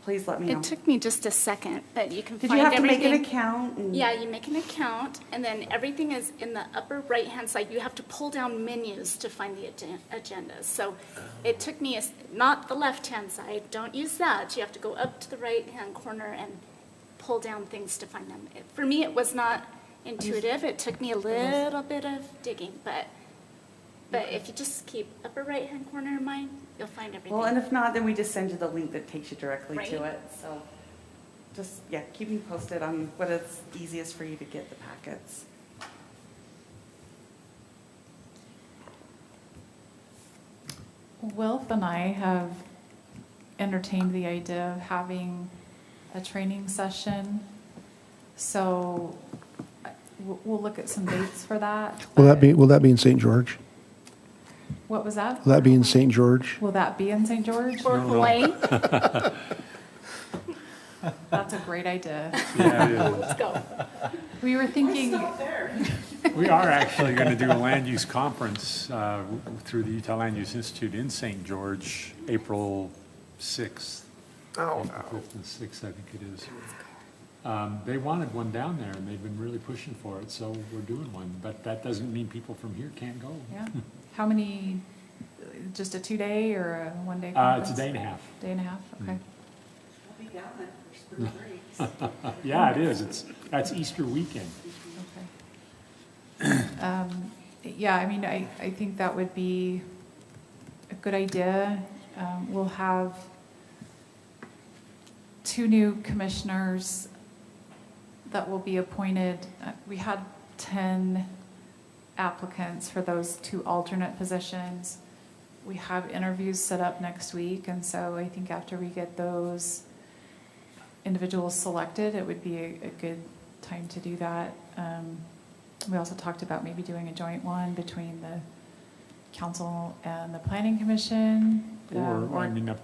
Speaker 4: please let me know.
Speaker 7: It took me just a second, but you can
Speaker 4: Did
Speaker 7: find
Speaker 4: you have to
Speaker 7: everything.
Speaker 4: make an account?
Speaker 7: Yeah, you make an account, and then everything is in the upper right-hand side. You have to pull down menus to find the agendas. So it took me, not the left-hand side, don't use that. You have to go up to the right-hand corner and pull down things to find them. For me, it was not intuitive. It took me a little bit of digging, but if you just keep upper right-hand corner in mind, you'll find everything.
Speaker 4: Well, and if not, then we just send you the link that takes you directly to
Speaker 7: Right.
Speaker 4: it. So just, yeah, keep me posted on what is easiest for you to get the packets.
Speaker 8: Wilf and I have entertained the idea of having a training session. So we'll look at some dates for that.
Speaker 5: Will that be in St. George?
Speaker 8: What was that?
Speaker 5: Will that be in St. George?
Speaker 8: Will that be in St. George?
Speaker 7: Or Hawaii.
Speaker 8: That's a great idea.
Speaker 3: Yeah, it is.
Speaker 7: Let's go.
Speaker 8: We were thinking,
Speaker 3: We are actually going to do a land use conference through the Utah Land Use Institute in St. George, April 6th.
Speaker 5: Oh,
Speaker 3: April 5th and 6th, I think it is. They wanted one down there, and they've been really pushing for it, so we're doing one. But that doesn't mean people from here can't go.
Speaker 8: yeah, how many, just a 2-day or a 1-day
Speaker 3: It's
Speaker 8: conference?
Speaker 3: a day and a half.
Speaker 8: Day and a half, okay.
Speaker 4: I'll be down there for spring breaks.
Speaker 3: Yeah, it is. That's Easter weekend.
Speaker 8: Okay. Yeah, I mean, I think that would be a good idea. We'll have 2 new commissioners that will be appointed. We had 10 applicants for those 2 alternate positions. We have interviews set up next week, and so I think after we get those individuals selected, it would be a good time to do that. We also talked about maybe doing a joint one between the council and the planning commission.
Speaker 3: Or I mean,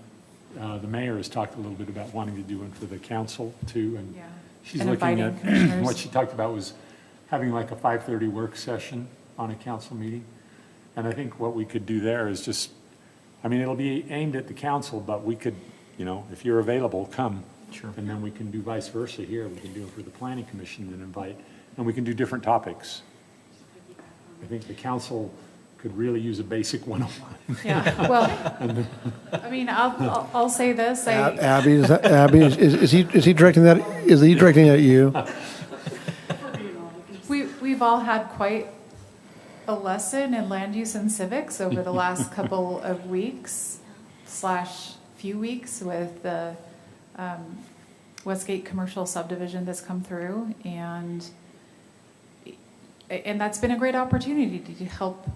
Speaker 3: the mayor has talked a little bit about wanting to do one for the council too, and
Speaker 8: Yeah.
Speaker 3: she's
Speaker 8: And
Speaker 3: looking
Speaker 8: inviting
Speaker 3: at,
Speaker 8: commissioners.
Speaker 3: what she talked about was having like a 5:30 work session on a council meeting. And I think what we could do there is just, I mean, it'll be aimed at the council, but we could, if you're available, come.
Speaker 2: Sure.
Speaker 3: And then we can do vice versa here. We can do it for the planning commission and invite, and we can do different topics. I think the council could really use a basic 101.
Speaker 8: Yeah, well, I mean, I'll say this,
Speaker 5: Abby, is he directing that? Is he directing at you?
Speaker 8: we've all had quite a lesson in land use and civics over the last couple of weeks / few weeks with the Westgate commercial subdivision that's come through, and that's been a great opportunity to help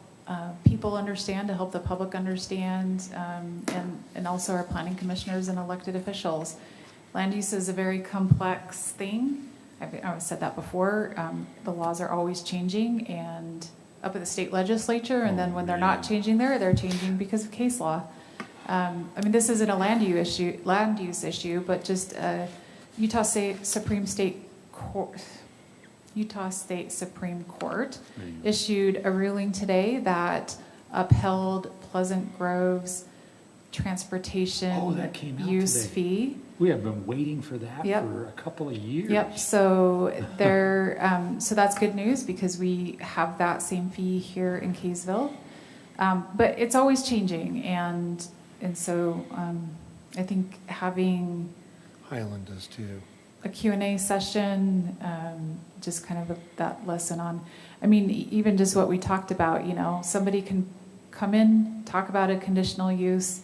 Speaker 8: people understand, to help the public understand, and also our planning commissioners and elected officials. Land use is a very complex thing. I've said that before. The laws are always changing, and up at the state legislature, and then when they're not changing there, they're changing because of case law. I mean, this isn't a land use issue, but just Utah State Supreme Court issued a ruling today that upheld Pleasant Grove's transportation
Speaker 3: that came out
Speaker 8: use
Speaker 3: today.
Speaker 8: fee.
Speaker 3: We have been waiting for that
Speaker 8: Yep.
Speaker 3: for a couple of years.
Speaker 8: Yep. So so that's good news because we have that same fee here in Kaysville, but it's always changing, and so I think having
Speaker 5: Highland does too.
Speaker 8: a Q&A session, just kind of that lesson on, I mean, even just what we talked about, somebody can come in, talk about a conditional use,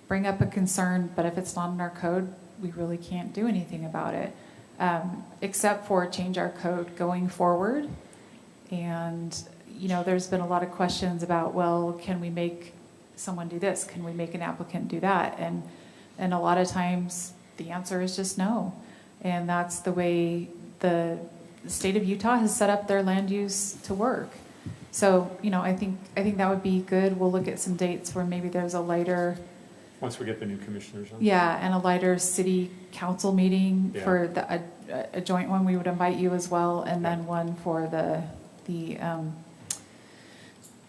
Speaker 8: bring up a concern, but if it's not in our code, we really can't do anything about it, except for change our code going forward. And, you know, there's been a lot of questions about, well, can we make someone do this? Can we make an applicant do that? And a lot of times the answer is just no. And that's the way the state of Utah has set up their land use to work. So, you know, I think that would be good. We'll look at some dates where maybe there's a lighter,
Speaker 3: Once we get the new commissioners on.
Speaker 8: yeah, and a lighter city council meeting
Speaker 3: Yeah.
Speaker 8: for a joint one. We would invite you as well, and then one for the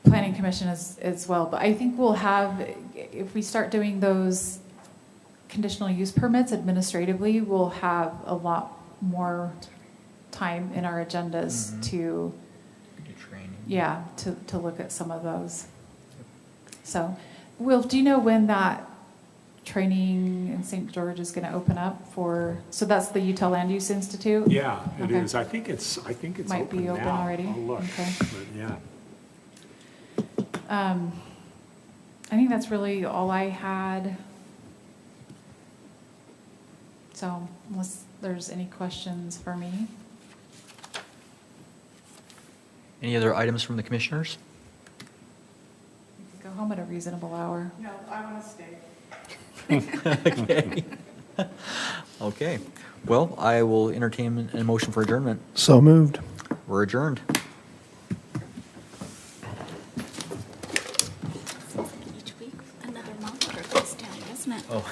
Speaker 8: planning commission as well. But I think we'll have, if we start doing those conditional use permits administratively, we'll have a lot more time in our agendas to, yeah, to look at some of those. So, Will, do you know when that training in St. George is going to open up for? So that's the Utah Land Use Institute.
Speaker 3: Yeah, it is.
Speaker 8: Okay.
Speaker 3: I think it's
Speaker 8: Might
Speaker 3: open
Speaker 8: be open
Speaker 3: now.
Speaker 8: already.
Speaker 3: I'll look.
Speaker 8: Okay.
Speaker 3: But yeah.
Speaker 8: I think that's really all I had. So unless there's any questions for me.
Speaker 2: Any other items from the commissioners?
Speaker 8: You can go home at a reasonable hour.
Speaker 4: No, I want to stay.
Speaker 2: Okay. Okay. Well, I will entertain a motion for adjournment.
Speaker 5: So moved.
Speaker 2: We're adjourned.
Speaker 7: Each week, another month goes down, isn't it?
Speaker 2: Oh.